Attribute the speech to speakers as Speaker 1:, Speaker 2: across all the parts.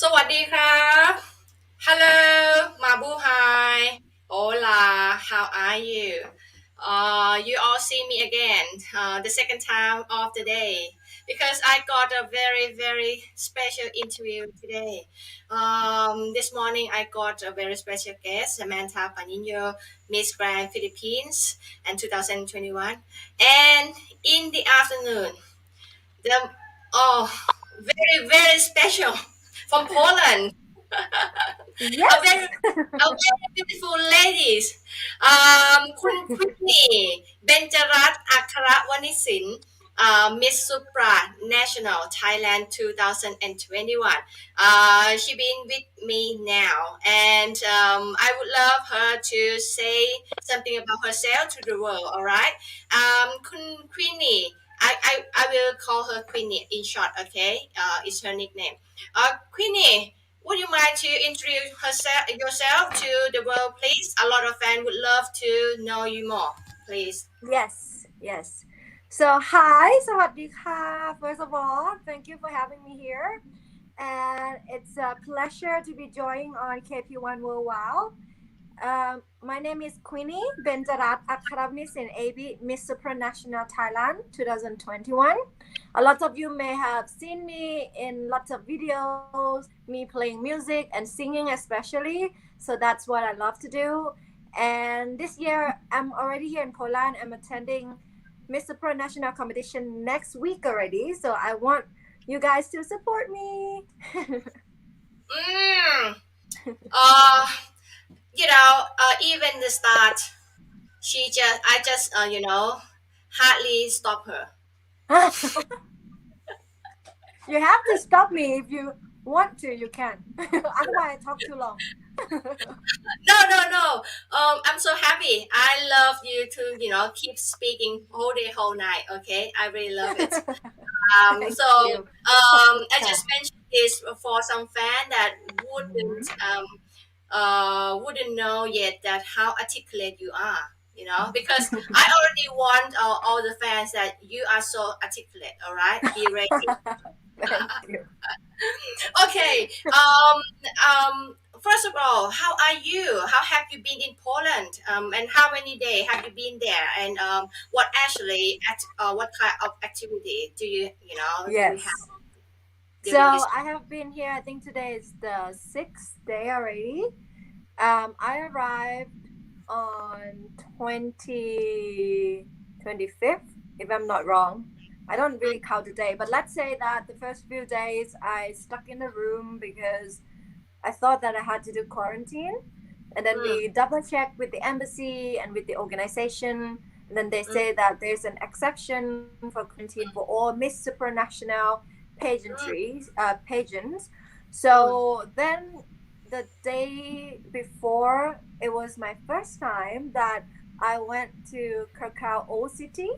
Speaker 1: สวัสดีครับ Hello Mabuhay Hola how are you you all see me again the second time of the day because I got a very special interview today this morning I got a very special guest Samantha Panino Miss Grand Philippines and 2021 and in the afternoon the oh very special from Poland. A very
Speaker 2: Yes.
Speaker 1: beautiful ladies. คุณควินนี่เบญจรัตน์อัครวณิศิลป์Miss Supra National Thailand 2021. She been with me now, and I would love her to say something about herself to the world. All right, คุณ Queenie. I will call her Queenie in short. Okay, it's her nickname. Queenie. Would you mind to introduce yourself to the world, please? A lot of fans would love to know you more, please.
Speaker 2: Yes. So, hi, Sawadika. First of all, thank you for having me here. And it's a pleasure to be joining on KP1 Worldwide. My name is Queenie Benjarat Akkarawanichsil AB Miss Supranational Thailand 2021. A lot of you may have seen me in lots of videos, me playing music and singing especially. So that's what I love to do. And this year, I'm already here in Poland. I'm attending Miss Supranational competition next week already. So I want you guys to support me.
Speaker 1: Mm. Uh, even the start, I just, hardly stop her.
Speaker 2: You have to stop me if you want to. You can. Otherwise, I talk too long.
Speaker 1: No. I'm so happy. I love you to, keep speaking whole day, whole night. Okay, I really love it.
Speaker 2: Thank you.
Speaker 1: I just mentioned this for some fan that wouldn't know yet that how articulate you are. Because I already want all the fans that you are so articulate. All right, be ready.
Speaker 2: Thank you.
Speaker 1: Okay. First of all, how are you? How have you been in Poland? And how many days have you been there? And what kind of activity do we have
Speaker 2: Yes. So
Speaker 1: during this?
Speaker 2: I have been here. I think today is the sixth day already. I arrived on 25th, if I'm not wrong. I don't really count the day, but let's say that the first few days I stuck in a room because I thought that I had to do quarantine. And then
Speaker 1: Mm,
Speaker 2: we double checked with the embassy and with the organization. And then they
Speaker 1: mm,
Speaker 2: say that there's an exception for quarantine for all Miss Supranational pageants.
Speaker 1: mm,
Speaker 2: So then the day before, it was my first time that I went to Krakow Old City.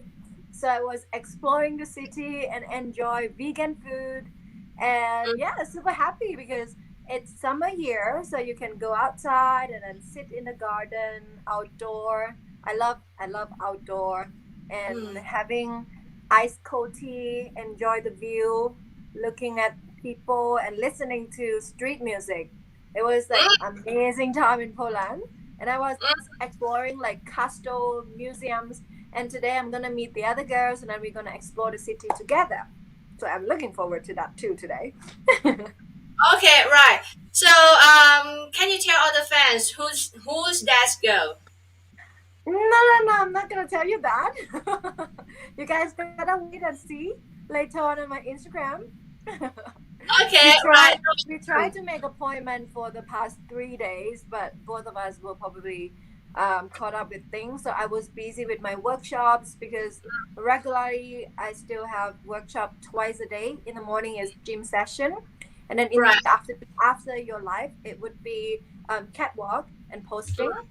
Speaker 2: So I was exploring the city and enjoy vegan food. And
Speaker 1: mm,
Speaker 2: yeah, super happy because it's summer here, so you can go outside and then sit in the garden, outdoor. I love outdoor and
Speaker 1: mm.
Speaker 2: having iced cold tea, enjoy the view, looking at people and listening to street music. It was like
Speaker 1: Mm.
Speaker 2: amazing time in Poland, and I was exploring like castle museums. And today I'm gonna meet the other girls, and then we're gonna explore the city together. So I'm looking forward to that too today.
Speaker 1: Okay, right. So, can you tell all the fans who's that girl?
Speaker 2: No. I'm not gonna tell you that. You guys gotta wait and see later on my Instagram.
Speaker 1: Okay,
Speaker 2: we
Speaker 1: right.
Speaker 2: try we
Speaker 1: No
Speaker 2: tried to make appointment for the past 3 days, but both of us were probably caught up with things. So I was busy with my workshops because regularly I still have workshop twice a day. In the morning is gym session, and then in the
Speaker 1: Right.
Speaker 2: after your life it would be catwalk and posting.
Speaker 1: Mm,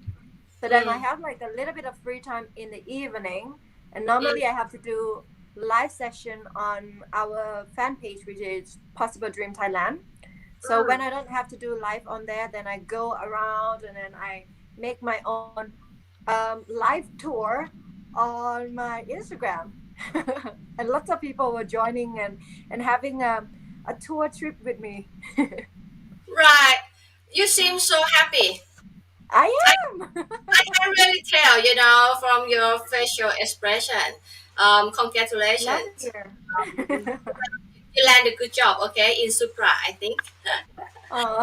Speaker 2: So then I
Speaker 1: mm,
Speaker 2: have like a little bit of free time in the evening, and
Speaker 1: mm,
Speaker 2: normally I have to do live session on our fan page, which is Possible Dream Thailand. So when
Speaker 1: mm.
Speaker 2: I don't have to do live on there, then I go around and then I make my own live tour on my Instagram, and lots of people were joining and having a tour trip with me.
Speaker 1: Right. You seem so happy.
Speaker 2: I
Speaker 1: I,
Speaker 2: am.
Speaker 1: I can really tell, from your facial expression.
Speaker 2: Love it
Speaker 1: Congratulations.
Speaker 2: here.
Speaker 1: You land a good job, okay, in Supra, I think.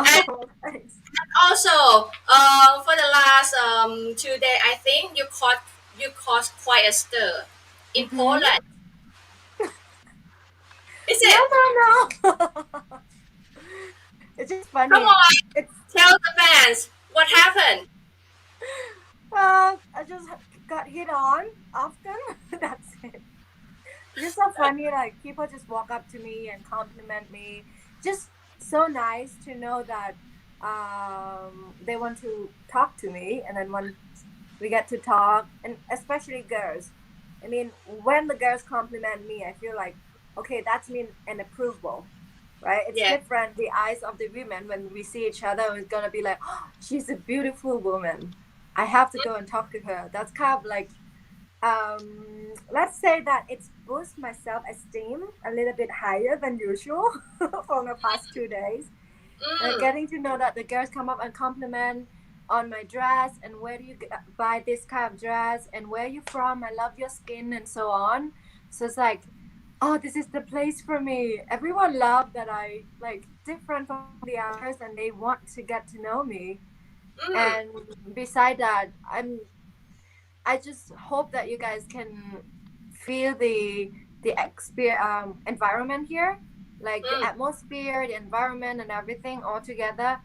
Speaker 1: And
Speaker 2: Oh, thanks.
Speaker 1: also, for the last 2 days, I think you caused quite a stir in
Speaker 2: Mm-hmm.
Speaker 1: Poland. Is
Speaker 2: No,
Speaker 1: it?
Speaker 2: no, no. It's just
Speaker 1: Come
Speaker 2: funny.
Speaker 1: on,
Speaker 2: It's
Speaker 1: tell the fans what happened.
Speaker 2: I just got hit on often. That's it. It's just so funny. Like people just walk up to me and compliment me. Just so nice to know that they want to talk to me, and then once we get to talk, and especially girls. I mean, when the girls compliment me, I feel like okay, that's mean an approval, right? It's
Speaker 1: Yeah.
Speaker 2: different. The eyes of the women when we see each other, it's gonna be like, oh, she's a beautiful woman. I have to go and talk to her. That's kind of like let's say that it's boost my self-esteem a little bit higher than usual for the past 2 days.
Speaker 1: Mm,
Speaker 2: Getting to know that the girls come up and compliment on my dress and where do you buy this kind of dress and where you from, I love your skin and so on. So it's like, oh, this is the place for me. Everyone loved that I like different from the others and they want to get to know me.
Speaker 1: mm,
Speaker 2: And beside that, I just hope that you guys can feel the environment here, like the
Speaker 1: mm,
Speaker 2: atmosphere, the environment, and everything all together.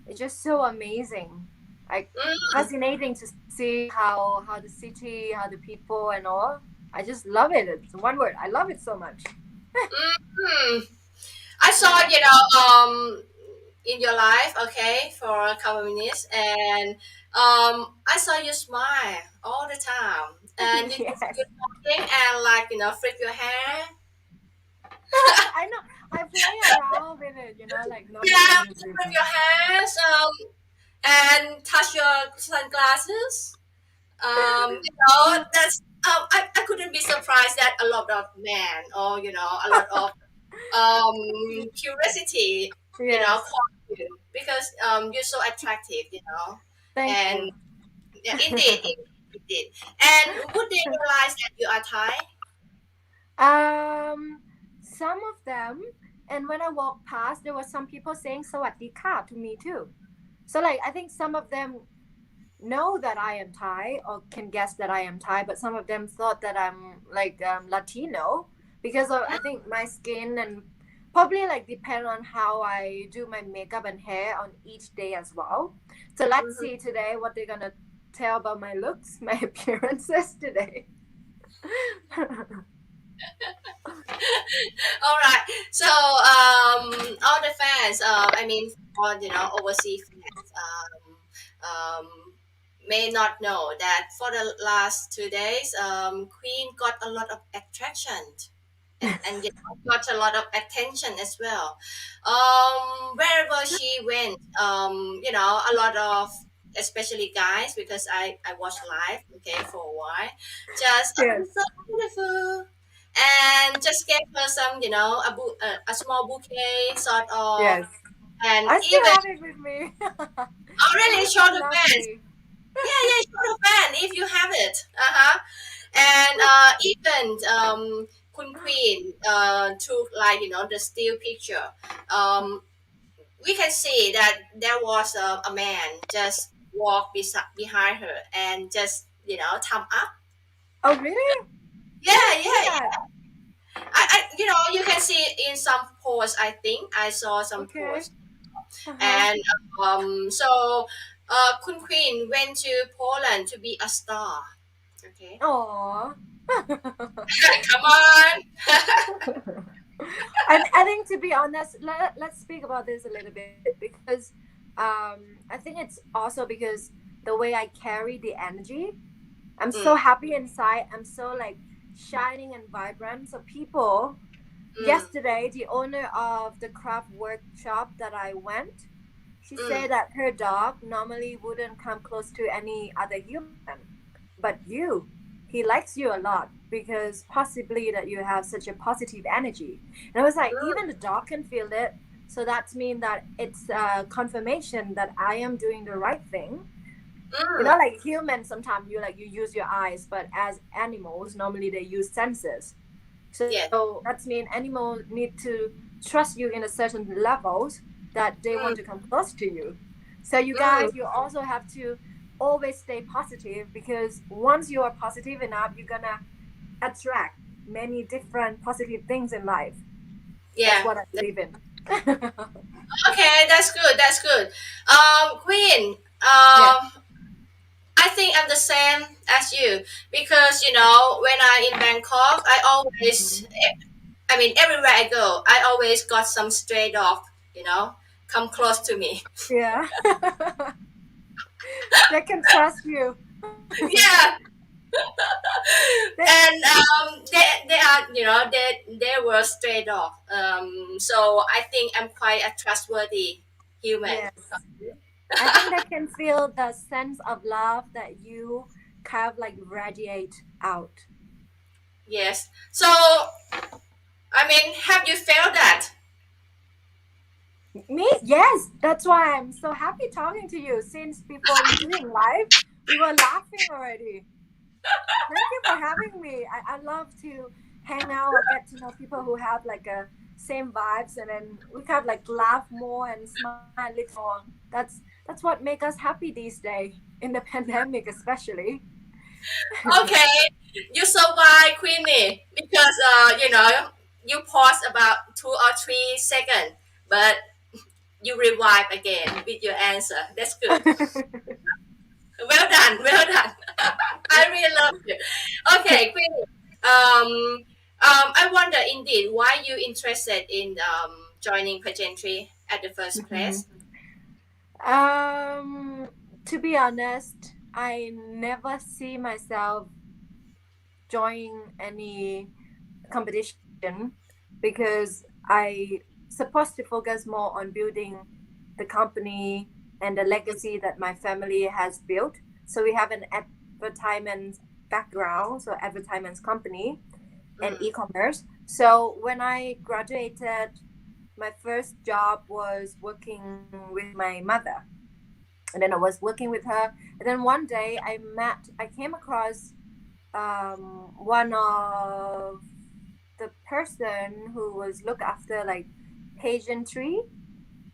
Speaker 2: It's just so amazing, like
Speaker 1: mm,
Speaker 2: fascinating to see how the city, how the people, and all. I just love it. It's one word. I love it so much.
Speaker 1: mm. I saw,
Speaker 2: Yeah.
Speaker 1: in your life, okay, for a couple minutes, and I saw you smile all the time, and
Speaker 2: Yes.
Speaker 1: you're talking and like flip your hair,
Speaker 2: I know. I play around with it, like not
Speaker 1: yeah,
Speaker 2: knowing it's
Speaker 1: flip
Speaker 2: real.
Speaker 1: your hairs, and touch your sunglasses. That's I couldn't be surprised that a lot of men or a lot of curiosity,
Speaker 2: Yes.
Speaker 1: caught you because you're so attractive,
Speaker 2: Thank
Speaker 1: and
Speaker 2: you.
Speaker 1: yeah, indeed. And would they realize that you are Thai?
Speaker 2: Um, some of them, and when I walked past, there were some people saying "sawadika" to me too. So like, I think some of them know that I am Thai or can guess that I am Thai, but some of them thought that I'm like Latino because of I think my skin and probably like depend on how I do my makeup and hair on each day as well. So let's
Speaker 1: Mhm.
Speaker 2: see today what they're gonna tell about my looks, my appearances today.
Speaker 1: All right. So all the fans, I mean, all overseas fans, um, may not know that for the last 2 days, Queen got a lot of attraction and got a lot of attention as well. Wherever she went, a lot of especially guys because I watched live okay for a while, just
Speaker 2: Yes.
Speaker 1: so beautiful, and just gave her some a small bouquet sort of,
Speaker 2: Yes.
Speaker 1: and
Speaker 2: I still
Speaker 1: even
Speaker 2: have it with me.
Speaker 1: already
Speaker 2: That's
Speaker 1: show
Speaker 2: so
Speaker 1: the fans.
Speaker 2: lovely.
Speaker 1: Yeah, yeah, show the fan if you have it. Uh-huh. And even Kun Queen took like the still picture. Um, we can see that there was a man just walk behind her and just thumb up.
Speaker 2: Oh, really?
Speaker 1: Yeah,
Speaker 2: I didn't see
Speaker 1: yeah,
Speaker 2: that.
Speaker 1: yeah. You can see in some posts. I think I saw some
Speaker 2: Okay.
Speaker 1: posts,
Speaker 2: Uh huh.
Speaker 1: and so Kun Queen went to Poland to be a star. Okay.
Speaker 2: Aww.
Speaker 1: Come on.
Speaker 2: I think to be honest, let's speak about this a little bit because I think it's also because the way I carry the energy. I'm so
Speaker 1: Mm,
Speaker 2: happy inside. I'm so like shining and vibrant. So people
Speaker 1: mm,
Speaker 2: yesterday, the owner of the craft workshop that I went, she
Speaker 1: mm,
Speaker 2: said that her dog normally wouldn't come close to any other human, but you, he likes you a lot because possibly that you have such a positive energy. And I was like,
Speaker 1: mm,
Speaker 2: even the dog can feel it. So that means that it's a confirmation that I am doing the right thing.
Speaker 1: Mm,
Speaker 2: Like humans, sometimes you use your eyes, but as animals, normally they use senses.
Speaker 1: yes.
Speaker 2: So that means animals need to trust you in a certain levels that they want
Speaker 1: Mm,
Speaker 2: to come close to you. So you
Speaker 1: mm,
Speaker 2: guys, you also have to always stay positive, because once you are positive enough, you're gonna attract many different positive things in life. That's
Speaker 1: yeah.
Speaker 2: what I believe in.
Speaker 1: Okay, that's good. That's good. Queen.
Speaker 2: Yeah.
Speaker 1: I think I'm the same as you because when I in Bangkok, I mean everywhere I go, I always got some stray dog. You know, come close to me.
Speaker 2: Yeah. They can trust you.
Speaker 1: Yeah,
Speaker 2: They,
Speaker 1: and they are they were stray dog. So I think I'm quite a trustworthy human.
Speaker 2: yes. I think they can feel the sense of love that you kind of like radiate out.
Speaker 1: Yes. So I mean, have you felt that?
Speaker 2: Me? Yes. That's why I'm so happy talking to you. Since before we doing live, we were laughing already. Thank you for having me. I love to hang out or get to know people who have like a same vibes, and then we kind of like laugh more and smile a little more. That's what make us happy these days in the pandemic, especially.
Speaker 1: Okay, you survive, Queenie, because you pause about 2 or 3 seconds, but you revive again with your answer. That's good. Well done, well done. I really love you. Okay, Queenie. I wonder indeed why you interested in joining pageantry at the first place.
Speaker 2: Mhm. Um, to be honest, I never see myself joining any competition, because I supposed to focus more on building the company and the legacy that my family has built. So we have an advertisement background, so advertisements company and
Speaker 1: Mm,
Speaker 2: e-commerce. So when I graduated, my first job was working with my mother, and then I was working with her. And then one day I came across one of the person who was look after like pageantry,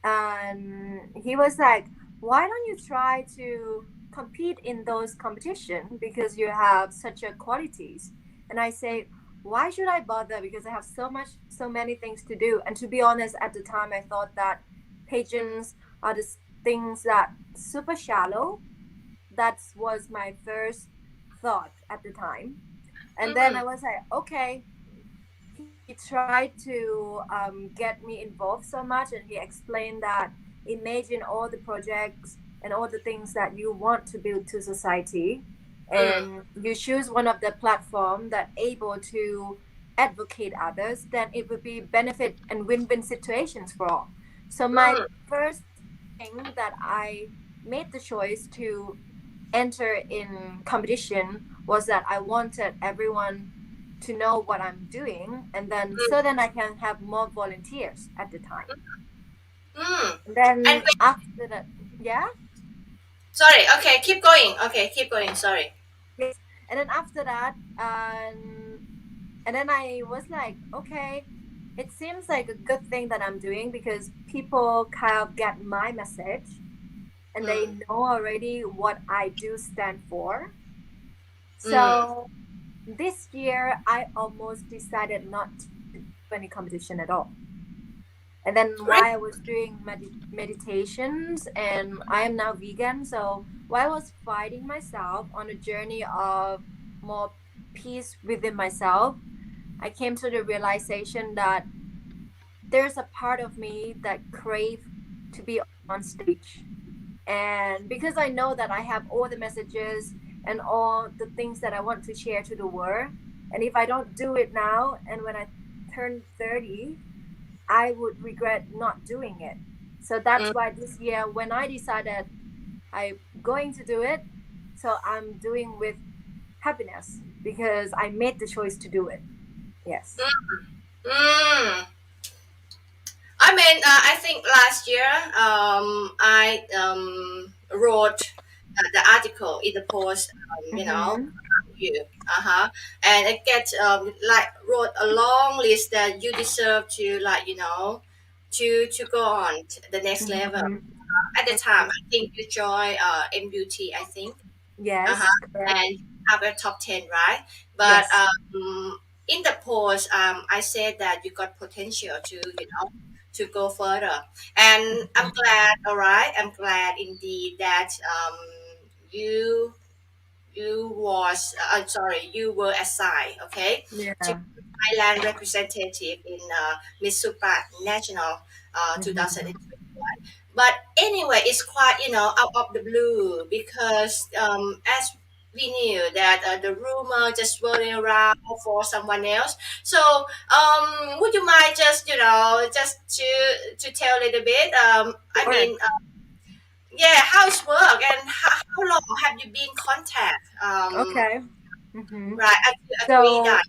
Speaker 2: and he was like, why don't you try to compete in those competition, because you have such a qualities. And I say, why should I bother, because I have so many things to do. And to be honest, at the time I thought that pageants are the things that super shallow. That was my first thought at the time. And then I
Speaker 1: mm,
Speaker 2: was like, okay. He tried to get me involved so much, and he explained that imagine all the projects and all the things that you want to build to society,
Speaker 1: mm,
Speaker 2: and you choose one of the platform that able to advocate others, then it would be benefit and win-win situations for all. So my
Speaker 1: mm,
Speaker 2: first thing that I made the choice to enter in competition was that I wanted everyone to know what I'm doing, and then so
Speaker 1: mm,
Speaker 2: then I can have more volunteers at the time.
Speaker 1: mm.
Speaker 2: And
Speaker 1: And
Speaker 2: then after that, yeah,
Speaker 1: sorry, okay, keep going. Okay, keep going. Sorry.
Speaker 2: yes. And then after that, and then I was like, okay, it seems like a good thing that I'm doing, because people kind of get my message and they
Speaker 1: Mm,
Speaker 2: know already what I do stand for.
Speaker 1: mm,
Speaker 2: So this year, I almost decided not to do any competition at all. And then while I
Speaker 1: right.
Speaker 2: was doing meditations, and I am now vegan, so while I was fighting myself on a journey of more peace within myself, I came to the realization that there's a part of me that crave to be on stage. And because I know that I have all the messages and all the things that I want to share to the world, and if I don't do it now, and when I turn 30, I would regret not doing it. So that's
Speaker 1: Mm,
Speaker 2: why this year, when I decided I'm going to do it, so I'm doing with happiness, because I made the choice to do it. Yes.
Speaker 1: mm. I mean, I think last year, I wrote the article in the post,
Speaker 2: Mm-hmm.
Speaker 1: about you. Uh-huh. And I get like wrote a long list that you deserve to, like, to go on to the next level.
Speaker 2: Mm-hmm.
Speaker 1: At the time, I think you joined MUT, I think.
Speaker 2: Yes,
Speaker 1: Uh-huh.
Speaker 2: correct.
Speaker 1: And have a top 10, right? But
Speaker 2: Yes.
Speaker 1: in the post, I said that you got potential to, to go further. And I'm glad, all right? I'm glad indeed that you you were assigned, okay, to
Speaker 2: Yeah.
Speaker 1: Thailand representative in Miss Supranational
Speaker 2: Mm-hmm.
Speaker 1: 2021. But anyway, it's quite, out of the blue, because as we knew that the rumor just swirling around for someone else. So would you mind just, just to tell a little bit? I
Speaker 2: Sure.
Speaker 1: mean, yeah, how's work, and how long have you been in contact?
Speaker 2: Okay. Mm-hmm.
Speaker 1: Right, agree
Speaker 2: So
Speaker 1: that,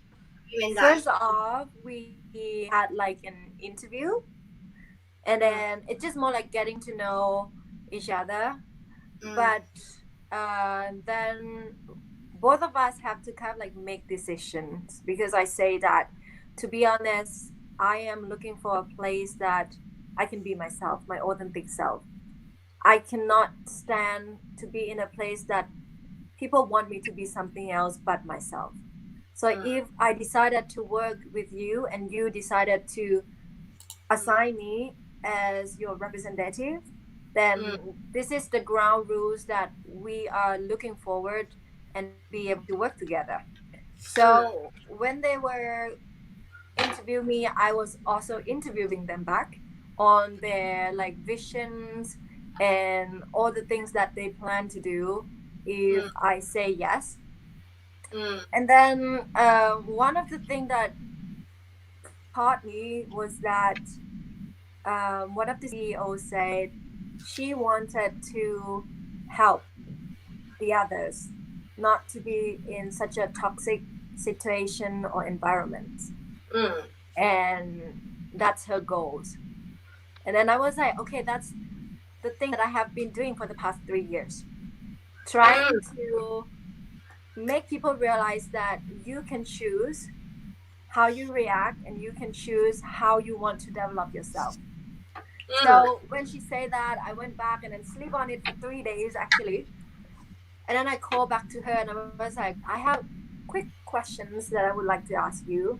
Speaker 1: agreement that.
Speaker 2: first off, we had like an interview, and
Speaker 1: Mm,
Speaker 2: then it's just more like getting to know each other.
Speaker 1: mm,
Speaker 2: But then both of us have to kind of like make decisions, because I say that, to be honest, I am looking for a place that I can be myself, my authentic self. I cannot stand to be in a place that people want me to be something else but myself. So
Speaker 1: mm,
Speaker 2: if I decided to work with you and you decided to assign me as your representative,
Speaker 1: mm,
Speaker 2: then this is the ground rules that we are looking forward and be able to work together.
Speaker 1: mm,
Speaker 2: So when they were interviewing me, I was also interviewing them back on their like visions and all the things that they plan to do if
Speaker 1: mm,
Speaker 2: I say yes.
Speaker 1: mm,
Speaker 2: And then one of the things that caught me was that one of the CEOs said she wanted to help the others not to be in such a toxic situation or environment.
Speaker 1: mm,
Speaker 2: And that's her goals. And then I was like, okay, that's the thing that I have been doing for the past 3 years. Trying
Speaker 1: mm,
Speaker 2: to make people realize that you can choose how you react and you can choose how you want to develop yourself.
Speaker 1: mm,
Speaker 2: So when she said that, I went back and then sleep on it for 3 days actually. And then I called back to her and I was like, I have quick questions that I would like to ask you.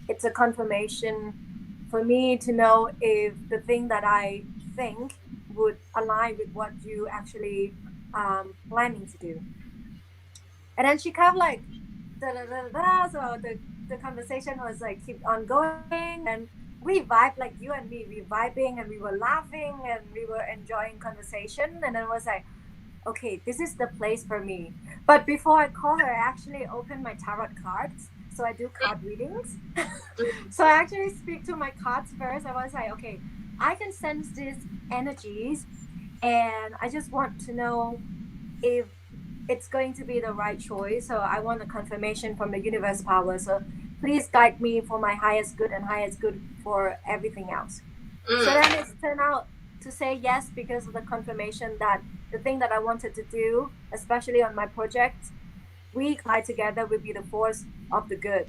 Speaker 2: It's a confirmation for me to know if the thing that I think would align with what you actually planning to do. And then she kind of like da da da da. So the conversation was like keep on going, and then we vibe like you and me. We vibing and we were laughing and we were enjoying conversation. And then it was like, okay, this is the place for me. But before I call her, I actually opened my tarot cards. So I do card readings. So I actually speak to my cards first. I was like, okay, I can sense these energies, and I just want to know if it's going to be the right choice. So I want a confirmation from the universe power. So please guide me for my highest good and highest good for everything else. So
Speaker 1: mm,
Speaker 2: then it's turned out to say yes because of the confirmation that the thing that I wanted to do, especially on my project, we collide together will be the force of the good.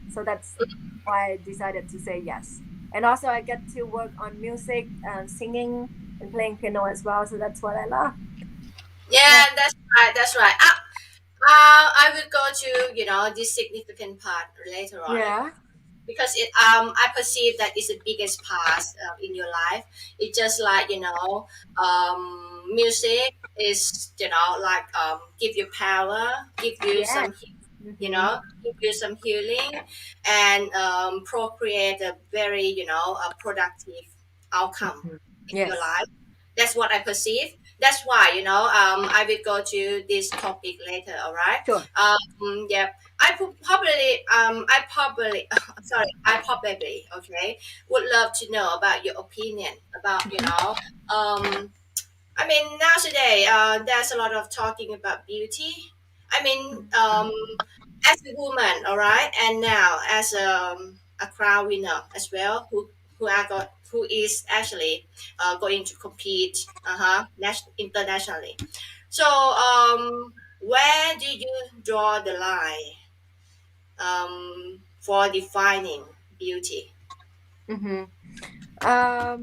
Speaker 2: So that's why I decided to say yes. And also I get to work on music and singing and playing piano as well. So that's what I love.
Speaker 1: yeah,
Speaker 2: Yeah.
Speaker 1: that's right, that's right. I will go to, this significant part later on,
Speaker 2: Yeah.
Speaker 1: because I perceive that it's the biggest part in your life. It's just like, music is, like, give you power, give you
Speaker 2: Yeah.
Speaker 1: some,
Speaker 2: Mm-hmm.
Speaker 1: give you some healing, and procreate a very, a productive outcome
Speaker 2: Mm-hmm.
Speaker 1: in your
Speaker 2: Yes.
Speaker 1: life. That's what I perceive. That's why, I will go to this topic later. All right.
Speaker 2: Sure.
Speaker 1: Yeah. I probably sorry, I probably, okay, would love to know about your opinion about, I mean, nowadays, there's a lot of talking about beauty. I mean, as a woman, all right, and now as a crown winner as well, who who is actually going to compete internationally. So where do you draw the line for defining beauty?
Speaker 2: Mm-hmm.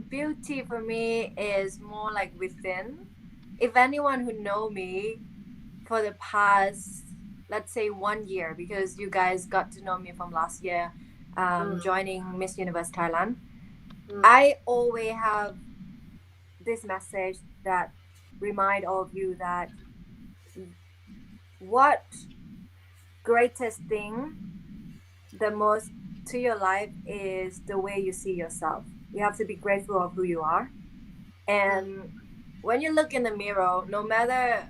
Speaker 2: Beauty for me is more like within. If anyone who know me for the past, let's say 1 year, because you guys got to know me from last year,
Speaker 1: Mm,
Speaker 2: joining Miss Universe Thailand,
Speaker 1: mm,
Speaker 2: I always have this message that remind all of you that what greatest thing the most to your life is the way you see yourself. You have to be grateful of who you are.
Speaker 1: mm,
Speaker 2: And when you look in the mirror, no matter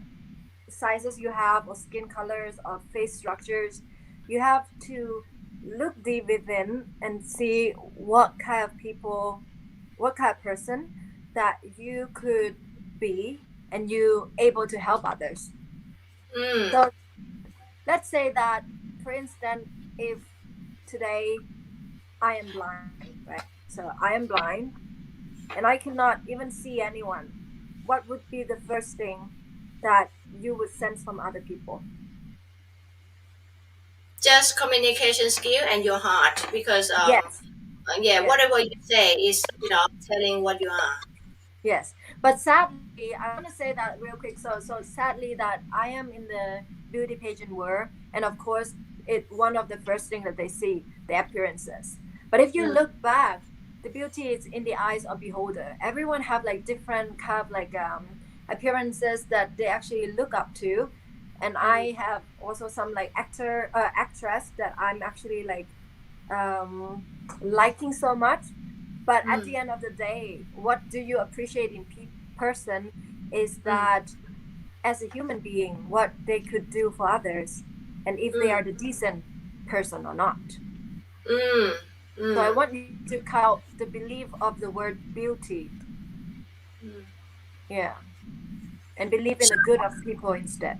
Speaker 2: sizes you have or skin colors or face structures, you have to look deep within and see what kind of people, what kind of person that you could be and you able to help others.
Speaker 1: mm,
Speaker 2: So let's say that, for instance, if today I am blind, right? So I am blind and I cannot even see anyone. What would be the first thing that you would sense from other people?
Speaker 1: just communication skill and your heart, because
Speaker 2: Yes,
Speaker 1: yeah,
Speaker 2: yes,
Speaker 1: whatever you say is telling what you are.
Speaker 2: yes. But sadly, I want to say that real quick. So sadly that I am in the beauty pageant world, and of course, it one of the first thing that they see the appearances. But if you
Speaker 1: Mm,
Speaker 2: look back, the beauty is in the eyes of beholder. Everyone have like different kind of like appearances that they actually look up to, and
Speaker 1: mm,
Speaker 2: I have also some like actress that I'm actually like um, liking so much. But at
Speaker 1: mm,
Speaker 2: the end of the day, what do you appreciate in person is
Speaker 1: mm,
Speaker 2: that as a human being, what they could do for others, and if they are
Speaker 1: mm,
Speaker 2: the decent person or not.
Speaker 1: mm,
Speaker 2: So I
Speaker 1: mm,
Speaker 2: want you to count the belief of the word beauty,
Speaker 1: mm.
Speaker 2: yeah, and believe in the good of people instead.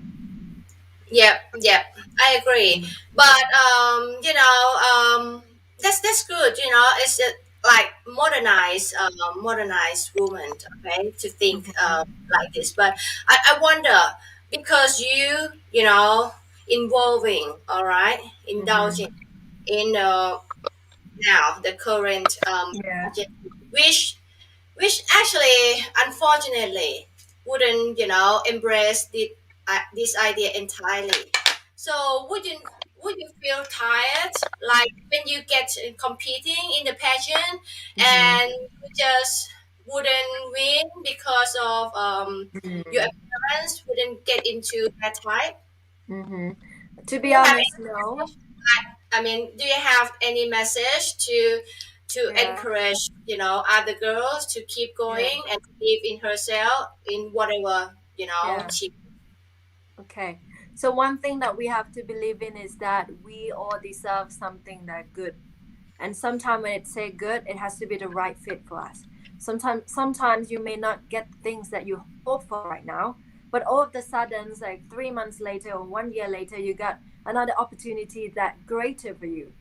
Speaker 1: Yep, yep, I agree.
Speaker 2: Mhm.
Speaker 1: But that's good. It's like modernized woman, okay, to think like this. But I wonder, because involving, all right, indulging
Speaker 2: Mhm.
Speaker 1: in now the current
Speaker 2: Yeah.
Speaker 1: pageant, which which actually unfortunately wouldn't embrace this idea entirely. So would you feel tired, like when you get competing in the pageant
Speaker 2: Mhm.
Speaker 1: and you just wouldn't win because of your
Speaker 2: Mhm.
Speaker 1: appearance wouldn't get into that type?
Speaker 2: Mhm. To
Speaker 1: Do
Speaker 2: be
Speaker 1: you have
Speaker 2: honest,
Speaker 1: any
Speaker 2: no.
Speaker 1: message? I mean, do you have any message to
Speaker 2: Yeah.
Speaker 1: encourage other girls to keep
Speaker 2: Yeah.
Speaker 1: going and believe in herself in whatever
Speaker 2: Yeah.
Speaker 1: she.
Speaker 2: Okay. So one thing that we have to believe in is that we all deserve something that good. And sometimes when it say good, it has to be the right fit for us. Sometimes you may not get things that you hope for right now, but all of the sudden, like 3 months later or 1 year later, you got another opportunity that greater for you.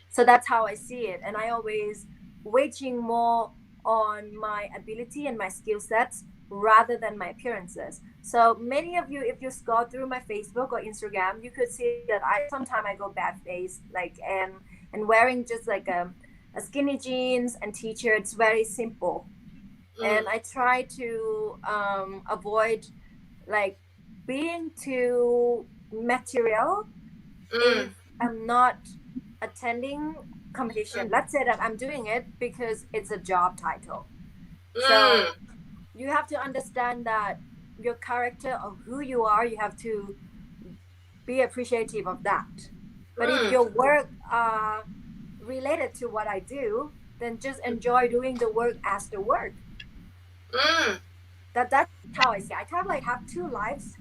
Speaker 2: So that's how I see it, and I always waging more on my ability and my skill sets rather than my appearances. So many of you, if you scroll through my Facebook or Instagram, you could see that I sometimes I go bad face, like and wearing just like a skinny jeans and t-shirts, very simple,
Speaker 1: Mm,
Speaker 2: and I try to avoid like being too material
Speaker 1: mm,
Speaker 2: if I'm not attending competition.
Speaker 1: mm,
Speaker 2: Let's say that I'm doing it because it's a job title. So
Speaker 1: mm,
Speaker 2: you have to understand that your character of who you are, you have to be appreciative of that. But if
Speaker 1: mm,
Speaker 2: your work are related to what I do, then just enjoy doing the work as the work.
Speaker 1: mm,
Speaker 2: That's how I see it. I kind of like have two lives.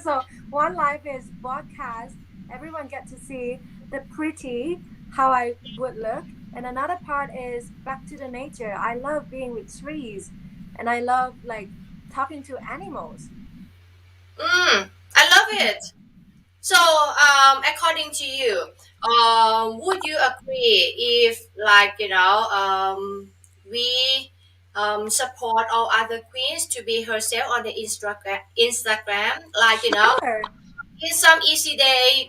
Speaker 2: So one life is broadcast, everyone get to see the pretty how I would look, and another part is back to the nature. I love being with trees, and I love like talking to animals.
Speaker 1: mm. I love it. So, according to you, would you agree if, like, we support all other queens to be herself on the Instagram. Like,
Speaker 2: Sure.
Speaker 1: in some easy day,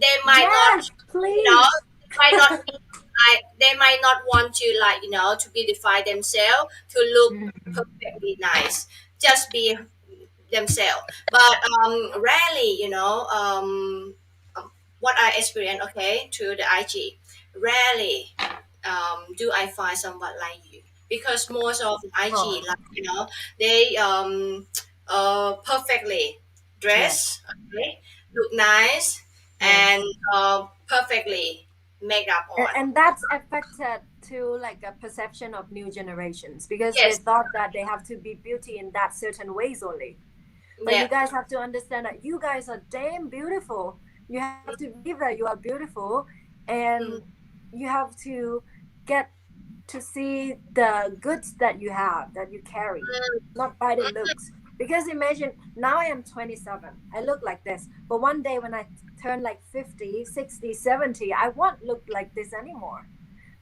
Speaker 1: they might not,
Speaker 2: Yes,
Speaker 1: you know,
Speaker 2: please.
Speaker 1: they might not want to, like, to beautify themselves to look
Speaker 2: Mhm.
Speaker 1: perfectly nice. Just be themselves. But rarely, what I experience, okay, through the IG, rarely do I find someone like you, because most of the IG,
Speaker 2: Oh,
Speaker 1: like, they perfectly
Speaker 2: yes.
Speaker 1: dress, okay, look nice, and
Speaker 2: Yes.
Speaker 1: perfectly makeup
Speaker 2: And,
Speaker 1: on.
Speaker 2: and that's affected to like a perception of new generations because they
Speaker 1: Yes,
Speaker 2: thought that they have to be beauty in that certain ways only. But you
Speaker 1: yeah,
Speaker 2: guys have to understand that you guys are damn beautiful. You have to believe that you are beautiful,
Speaker 1: mm,
Speaker 2: and you have to get to see the goods that you have, that you carry, not by the looks. Because imagine now I am 27, I look like this, but one day when I turn like 50, 60, 70, I won't look like this anymore.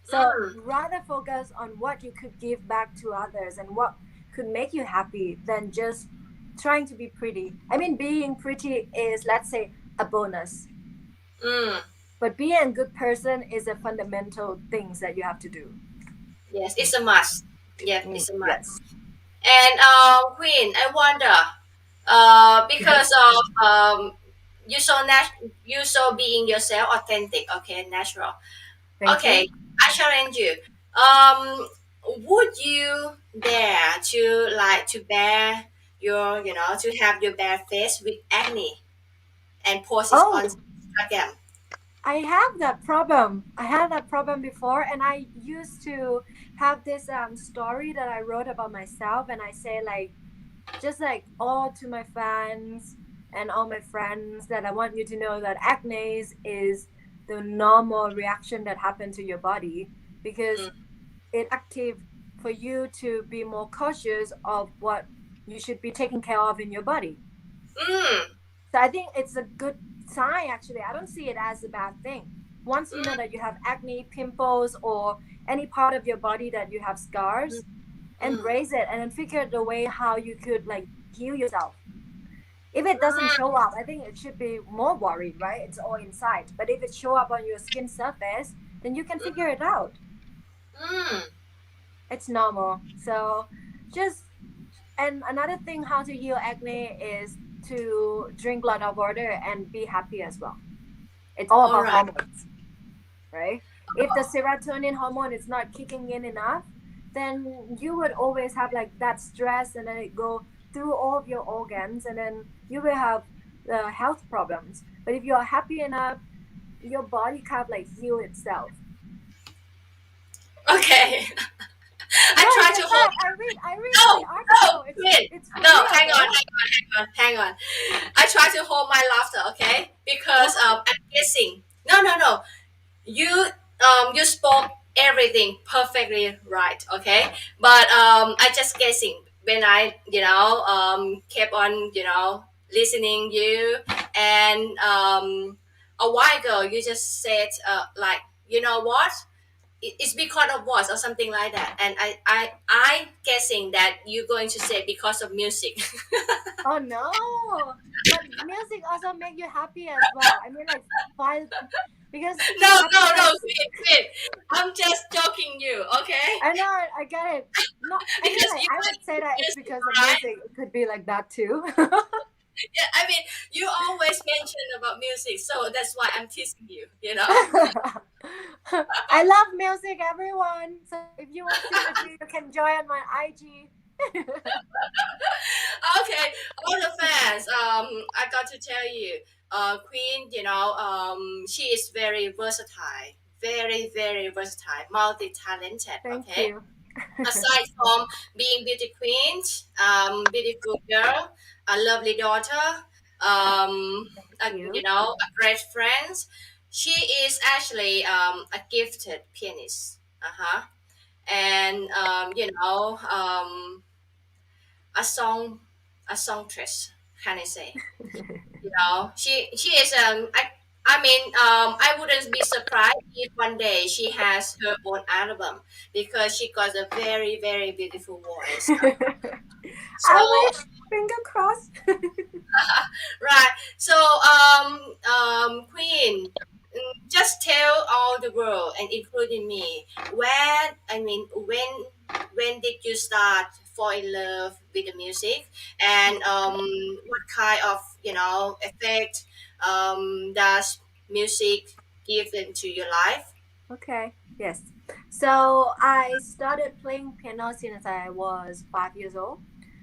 Speaker 2: So
Speaker 1: mm,
Speaker 2: rather focus on what you could give back to others and what could make you happy than just trying to be pretty. I mean, being pretty is, let's say, a bonus,
Speaker 1: mm.
Speaker 2: but being a good person is a fundamental things that you have to do.
Speaker 1: Yes, it's a must. Yeah, it's a must.
Speaker 2: Yes.
Speaker 1: And Queen, I wonder, because of you so being yourself, authentic, okay, natural.
Speaker 2: Thank you.
Speaker 1: Okay, I challenge you. Um, would you dare to, like, to bear your, to have your bare face with acne and post it on
Speaker 2: Oh,
Speaker 1: Instagram?
Speaker 2: I have that problem. I had that problem before, and I used to have this story that I wrote about myself, and I say like just like all to my fans and all my friends that I want you to know that acne is the normal reaction that happens to your body because
Speaker 1: Mm,
Speaker 2: it active for you to be more cautious of what you should be taking care of in your body.
Speaker 1: mm,
Speaker 2: So I think it's a good sign actually. I don't see it as a bad thing. Once you know
Speaker 1: mm,
Speaker 2: that you have acne, pimples, or any part of your body that you have
Speaker 1: mm,
Speaker 2: scars,
Speaker 1: mm,
Speaker 2: embrace it and then figure out the way how you could like heal yourself. If it doesn't
Speaker 1: mm,
Speaker 2: show up, I think it should be more worried, right? It's all inside. But if it show up on your skin surface, then you can figure it out.
Speaker 1: mm.
Speaker 2: It's normal. So just and another thing how to heal acne is to drink a lot of water and be happy as well. It's all
Speaker 1: All
Speaker 2: about
Speaker 1: right.
Speaker 2: hormones, right? If the serotonin hormone is not kicking in enough, then you would always have like that stress and then it go through all of your organs and then you will have health problems. But if you're happy enough, your body kind of like heal itself.
Speaker 1: Okay.
Speaker 2: No,
Speaker 1: I try
Speaker 2: it's a
Speaker 1: to hold.
Speaker 2: fact. I read on
Speaker 1: No,
Speaker 2: the
Speaker 1: no,
Speaker 2: article.
Speaker 1: Queen.
Speaker 2: It's for
Speaker 1: No,
Speaker 2: real
Speaker 1: hang on,
Speaker 2: though.
Speaker 1: hang on, hang on, hang on. I try to hold my laughter, okay? Because
Speaker 2: Why?
Speaker 1: I'm guessing. No, no, no. You spoke everything perfectly right, okay? But I just guessing when I kept on listening you, and a while ago you just said, like, you know what, it's because of what or something like that, and I guessing that you're going to say because of music.
Speaker 2: Oh no! But music also make you happy as well. I mean, like, file because
Speaker 1: No, no, no,
Speaker 2: happiness.
Speaker 1: quit. I'm just joking you, okay?
Speaker 2: I know, I get it. No, I mean,
Speaker 1: Because
Speaker 2: like,
Speaker 1: you
Speaker 2: I would say
Speaker 1: like
Speaker 2: that it's
Speaker 1: music,
Speaker 2: because of
Speaker 1: right?
Speaker 2: music. It could be like that too.
Speaker 1: Yeah, I mean, you always mention about music, so that's why I'm teasing you, you know?
Speaker 2: I love music, everyone. So if you want to sing with me, you can join on my IG.
Speaker 1: Okay, all the fans, I got to tell you, Queen, she is very versatile, very, very versatile, multi-talented,
Speaker 2: Thank
Speaker 1: okay?
Speaker 2: you.
Speaker 1: Aside from being beauty queen, beautiful girl, a lovely daughter,
Speaker 2: Thank you.
Speaker 1: a great friend, she is actually a gifted pianist. Uh-huh. And a song a songstress, can I say? She is I mean, I wouldn't be surprised if one day she has her own album because she got a very, very beautiful voice. So,
Speaker 2: I wish. Finger crossed.
Speaker 1: right. So, Queen, just tell all the world and including me, when did you start fall in love with the music, and what kind of effect does music give into your life?
Speaker 2: Okay, yes. So I started playing piano since I was 5 years old.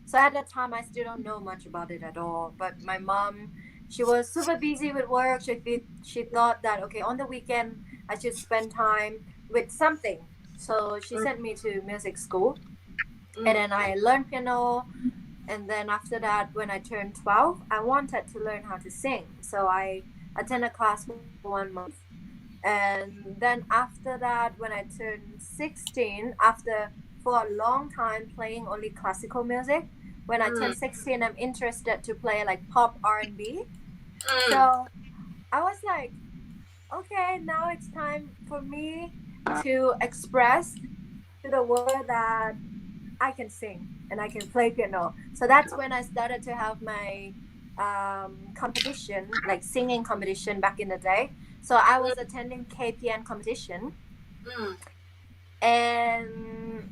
Speaker 2: So at that time, I still don't know much about it at all. But my mom, she was super busy with work. She thought that, okay, on the weekend, I should spend time with something. So she
Speaker 1: Mm,
Speaker 2: sent me to music school. And
Speaker 1: mm,
Speaker 2: then I learned piano. And then after that, when I turned 12, I wanted to learn how to sing. So I attended a class for 1 month. And then after that, when I turned 16, after for a long time playing only classical music, when I
Speaker 1: mm,
Speaker 2: turned 16, I'm interested to play like pop R&B.
Speaker 1: mm.
Speaker 2: So I was like, okay, now it's time for me to express to the world that I can sing and I can play piano. So that's when I started to have my competition, like singing competition back in the day. So I was attending KPN competition,
Speaker 1: Mm.
Speaker 2: and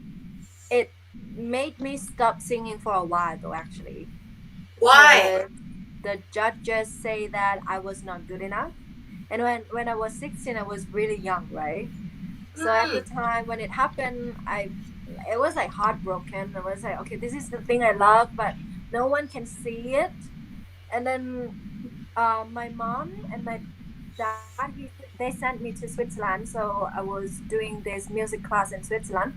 Speaker 2: it made me stop singing for a while though, actually,
Speaker 1: Why?
Speaker 2: because the judges say that I was not good enough. And when I was 16, I was really young, right? So at the
Speaker 1: Mm,
Speaker 2: time when it happened, it was like heartbroken. I was like, okay, this is the thing I love, but no one can see it. And then my mom and my dad, they sent me to Switzerland. So I was doing this music class in Switzerland.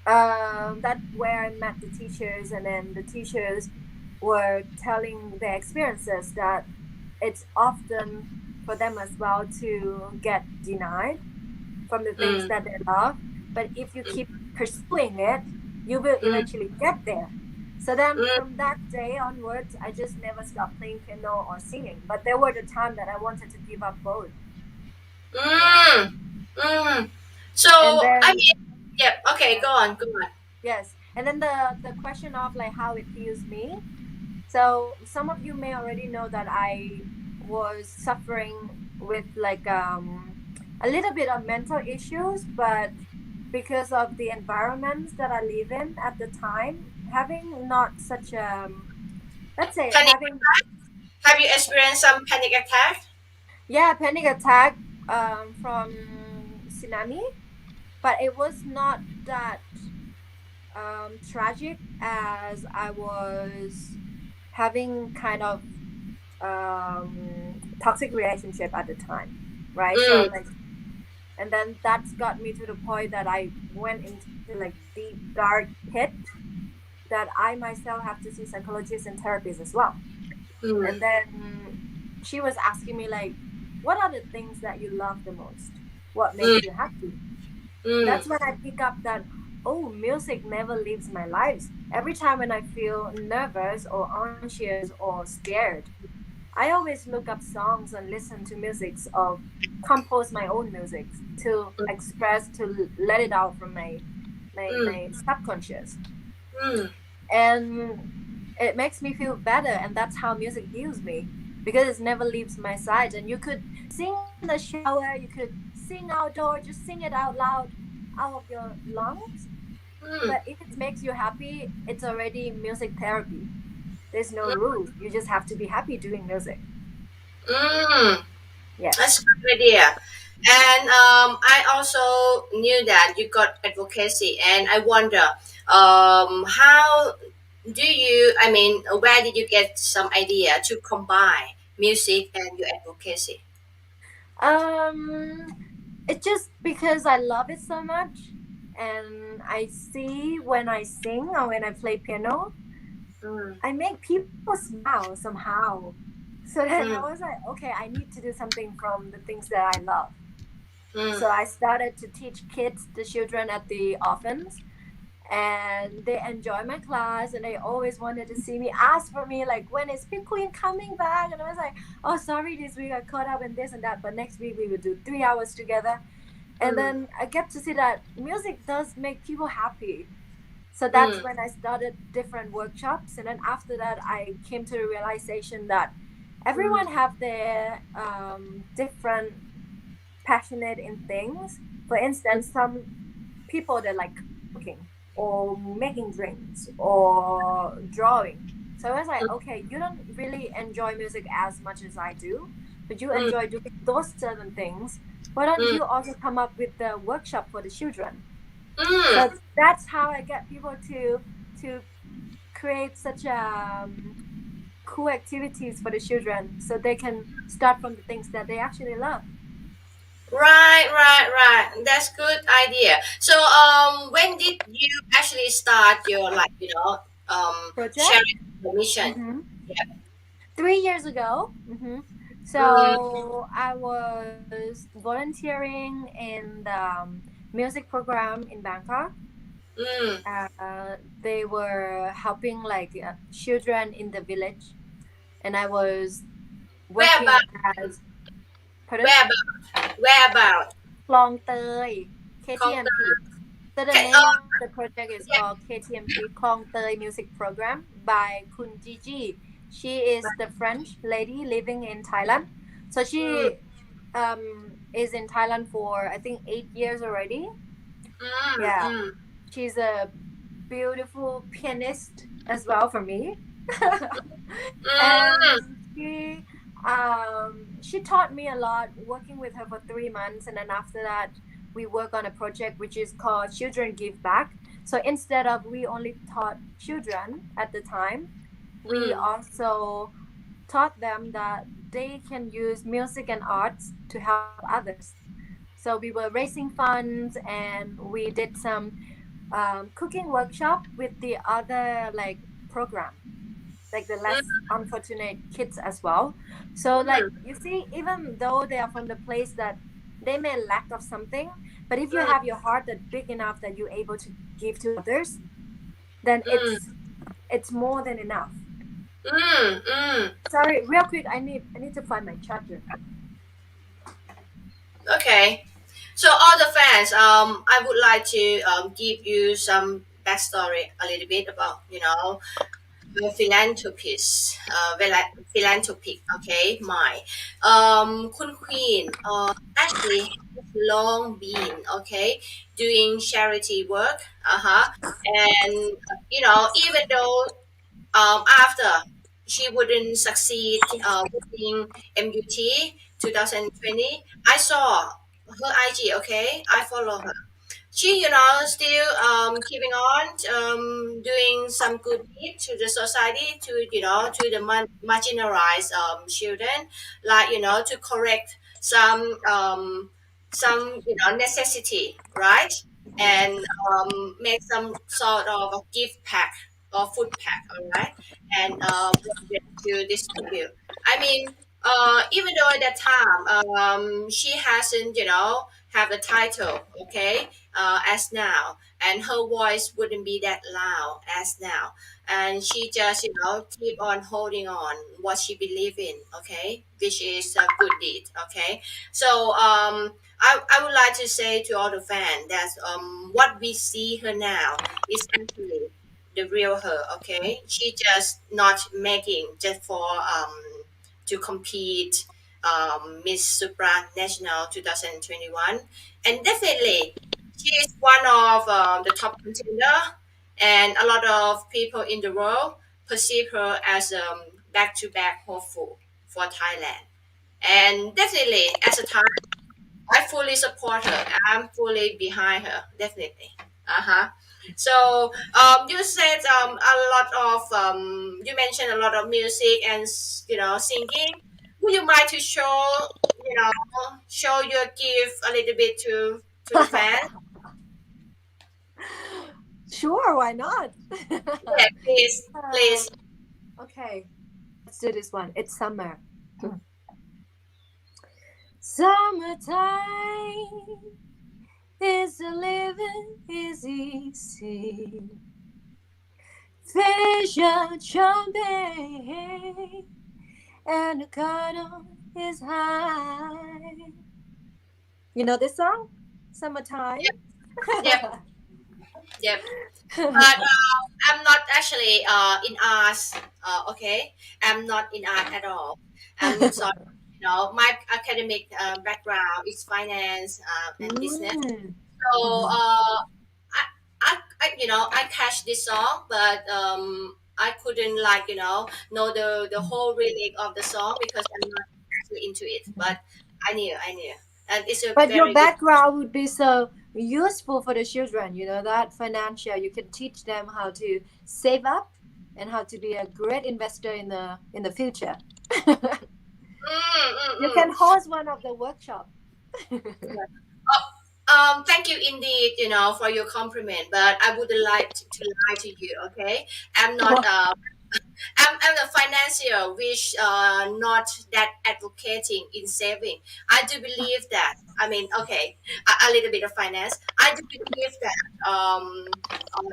Speaker 2: That where I met the teachers, and then the teachers were telling their experiences that it's often for them as well to get denied from the things
Speaker 1: mm,
Speaker 2: that they love. But if you keep pursuing it, you will
Speaker 1: mm,
Speaker 2: eventually get there. So then
Speaker 1: mm,
Speaker 2: from that day onwards, I just never stopped playing piano or singing. But there were the time that I wanted to give up both. Yeah.
Speaker 1: mm, mm. So,
Speaker 2: And
Speaker 1: I
Speaker 2: then
Speaker 1: mean, yeah, okay,
Speaker 2: yeah,
Speaker 1: go on, go on.
Speaker 2: yes. And then the question of like how it heals me. So some of you may already know that I was suffering with like a little bit of mental issues, but because of the environments that I live in at the time, having not such let's say
Speaker 1: Panic
Speaker 2: having
Speaker 1: attack? Have you experienced some panic attack?
Speaker 2: yeah, panic attack from tsunami, but it was not that tragic as I was having kind of toxic relationship at the time, right? So
Speaker 1: Mm,
Speaker 2: like, and then that's got me to the point that I went into like deep dark pit that I myself have to see psychologists and therapists as well.
Speaker 1: mm,
Speaker 2: And then she was asking me like, what are the things that you love the most? What makes you
Speaker 1: mm,
Speaker 2: happy?
Speaker 1: mm,
Speaker 2: That's when I pick up that, oh, music never leaves my life. Every time when I feel nervous or anxious or scared, I always look up songs and listen to musics or compose my own music to express, to let it out from
Speaker 1: mm,
Speaker 2: my subconscious.
Speaker 1: mm,
Speaker 2: And it makes me feel better, and that's how music heals me, because it never leaves my side. And you could sing in the shower, you could sing outdoor, just sing it out loud out of your lungs.
Speaker 1: mm,
Speaker 2: But if it makes you happy, it's already music therapy. There's no
Speaker 1: mm,
Speaker 2: rule. You just have to be happy doing music.
Speaker 1: mm. That's
Speaker 2: Yes.
Speaker 1: a good idea. And I also knew that you got advocacy, and I wonder, how do you, I mean, where did you get some idea to combine music and your advocacy?
Speaker 2: Um, it's just because I love it so much, and I see when I sing or when I play piano,
Speaker 1: Mm,
Speaker 2: I make people smile somehow. So then I
Speaker 1: mm,
Speaker 2: was like, okay, I need to do something from the things that I love.
Speaker 1: mm,
Speaker 2: So I started to teach kids, the children at the orphans, and they enjoy my class, and they always wanted to see me, ask for me, like, when is Pink Queen coming back? And I was like, oh, sorry, this week I caught up in this and that, but next week we will do 3 hours together. And
Speaker 1: mm,
Speaker 2: then I get to see that music does make people happy. So that's
Speaker 1: mm,
Speaker 2: when I started different workshops, and then after that I came to the realization that everyone
Speaker 1: mm,
Speaker 2: have their different passionate in things. For instance, some people that like cooking or making drinks or drawing. So I was like, okay, you don't really enjoy music as much as I do, but you
Speaker 1: mm,
Speaker 2: enjoy doing those certain things. Why don't
Speaker 1: mm,
Speaker 2: you also come up with the workshop for the children? So
Speaker 1: mm.
Speaker 2: that's how I get people to create such cool activities for the children, so they can start from the things that they actually love.
Speaker 1: Right, right, right. That's good idea. So, when did you actually start your
Speaker 2: Project.
Speaker 1: sharing the mission?
Speaker 2: Mm-hmm.
Speaker 1: Yeah.
Speaker 2: 3 years ago. Mm-hmm.
Speaker 1: Mm,
Speaker 2: So I was volunteering in the music program in Bangkok.
Speaker 1: mm.
Speaker 2: They were helping like children in the village, and I was
Speaker 1: Where
Speaker 2: working
Speaker 1: about?
Speaker 2: as, pardon,
Speaker 1: Where about? Where about?
Speaker 2: Klong Tơi, KTMP.
Speaker 1: Counter.
Speaker 2: So the
Speaker 1: Okay.
Speaker 2: name of the project is
Speaker 1: Yeah.
Speaker 2: called KTMP Klong Tơi Music Program by Kun Gigi. She is the French lady living in Thailand. So
Speaker 1: Mm,
Speaker 2: she is in Thailand for I think 8 years already.
Speaker 1: mm,
Speaker 2: Yeah,
Speaker 1: mm,
Speaker 2: she's a beautiful pianist as well for me.
Speaker 1: mm,
Speaker 2: And she taught me a lot, working with her for 3 months, and then after that we work on a project which is called Children Give Back. So instead of we only taught children at the time, we
Speaker 1: mm,
Speaker 2: also taught them that they can use music and arts to help others. So we were raising funds, and we did some cooking workshop with the other like program, like the
Speaker 1: mm,
Speaker 2: less unfortunate kids as well. So like
Speaker 1: mm,
Speaker 2: you see, even though they are from the place that they may lack of something, but if you
Speaker 1: mm,
Speaker 2: have your heart that big enough that you're able to give to others, then
Speaker 1: mm,
Speaker 2: it's more than enough.
Speaker 1: mm, mm.
Speaker 2: Sorry, real quick, I need to find my charger.
Speaker 1: Okay. So, all the fans, I would like to give you some backstory a little bit about philanthropist, philanthropic. Okay, my Kun Queen actually has long been okay doing charity work. And even though after she wouldn't succeed winning MUT 2020, I saw her IG. Okay, I follow her. She, still keeping on doing some good deed to the society, to the marginalized children, like to correct some necessity, right? And make some sort of a gift pack or food pack, all right, and bring them to distribute. I mean, even though at that time she hasn't have the title, okay, as now, and her voice wouldn't be that loud as now, and she just keep on holding on what she believe in, okay, which is a good deed, okay. So I would like to say to all the fans that what we see her now is actually the real her, okay. She just not making just for to compete Miss Supranational 2021, and definitely she is one of the top contender, and a lot of people in the world perceive her as back-to-back hopeful for Thailand. And definitely, as a Thai, I fully support her. I'm fully behind her. Definitely. Uh huh. So you said a lot of you mentioned a lot of music and singing. Would you mind to show your gift a little bit to the fans?
Speaker 2: Sure, why not?
Speaker 1: Yeah, please,
Speaker 2: uh,
Speaker 1: please.
Speaker 2: okay, let's do this one. It's summer. Summertime is a living easy. sea. Fish are jumping and the cotton is high. You know this song? Summertime?
Speaker 1: Yep. Yep. Yep. But I'm not actually in arts. Okay, I'm not in art at all. I'm sorry. My academic background is finance and business.
Speaker 2: Mm.
Speaker 1: So
Speaker 2: Mhm.
Speaker 1: I catch this song, but I couldn't like know the whole lyric of the song because I'm not actually into it. But I knew, and it's a
Speaker 2: But your
Speaker 1: very good.
Speaker 2: background would be so useful for the children, you know, that financial. You can teach them how to save up and how to be a great investor in the future.
Speaker 1: Mm, mm,
Speaker 2: You can
Speaker 1: mm.
Speaker 2: host one of the workshop.
Speaker 1: Yeah. Thank you indeed, for your compliment, but I wouldn't like to lie to you, okay? I'm not, I'm a financier which not that advocating in saving. I do believe that, I mean, okay, a little bit of finance. I do believe that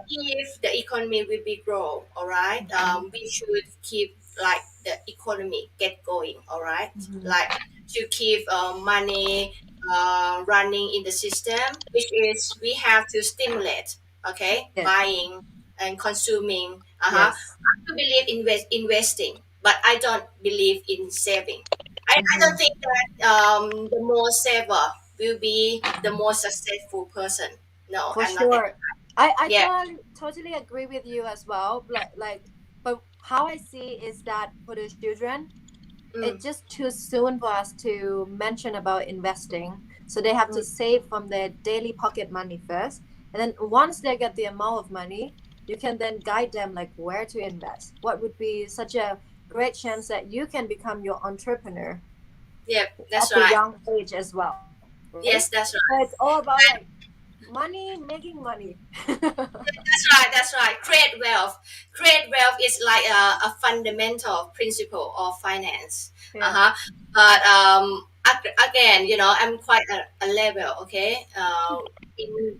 Speaker 1: if the economy will be grow, all right, we should keep like the economy get going, all right,
Speaker 2: Mhm.
Speaker 1: like to keep money running in the system, which is we have to stimulate, okay,
Speaker 2: Yes.
Speaker 1: buying and consuming.
Speaker 2: Yes.
Speaker 1: I do believe in investing, but I don't believe in saving. I don't
Speaker 2: Mhm.
Speaker 1: think that the more saver will be the more successful person. No,
Speaker 2: For
Speaker 1: I'm not that.
Speaker 2: sure. I
Speaker 1: Yeah.
Speaker 2: totally agree with you as well. But how I see is that for the children,
Speaker 1: Mm,
Speaker 2: it's just too soon for us to mention about investing. So they have to
Speaker 1: mm,
Speaker 2: save from their daily pocket money first. And then once they get the amount of money, you can then guide them like where to invest. What would be such a great chance that you can become your entrepreneur
Speaker 1: yeah, that's
Speaker 2: at the
Speaker 1: right.
Speaker 2: young age as well, right?
Speaker 1: Yes, that's
Speaker 2: So
Speaker 1: right.
Speaker 2: it's all about like money making money.
Speaker 1: That's right. That's right. Create wealth. Create wealth is like a fundamental principle of finance.
Speaker 2: Yeah.
Speaker 1: But again, I'm quite a level. Okay. In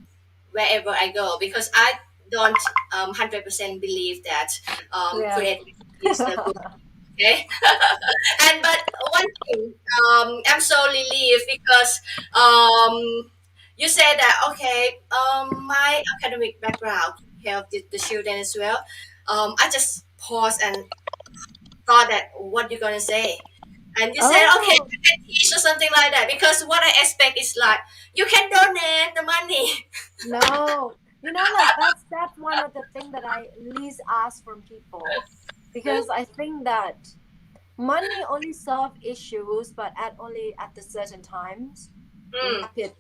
Speaker 1: wherever I go, because I don't 100% believe that
Speaker 2: Yeah.
Speaker 1: create wealth is the good. Okay. And but one thing, I'm so relieved because you said that okay, my academic background can help the children as well. I just paused and thought that what you're gonna say, and you said okay,
Speaker 2: Oh
Speaker 1: you can teach or something like that because what I expect is like you can donate the money.
Speaker 2: no. You know, like that's one of the things that I least ask from people. Because I think that money only solve issues but at only at the certain times.
Speaker 1: Mm,
Speaker 2: Rapid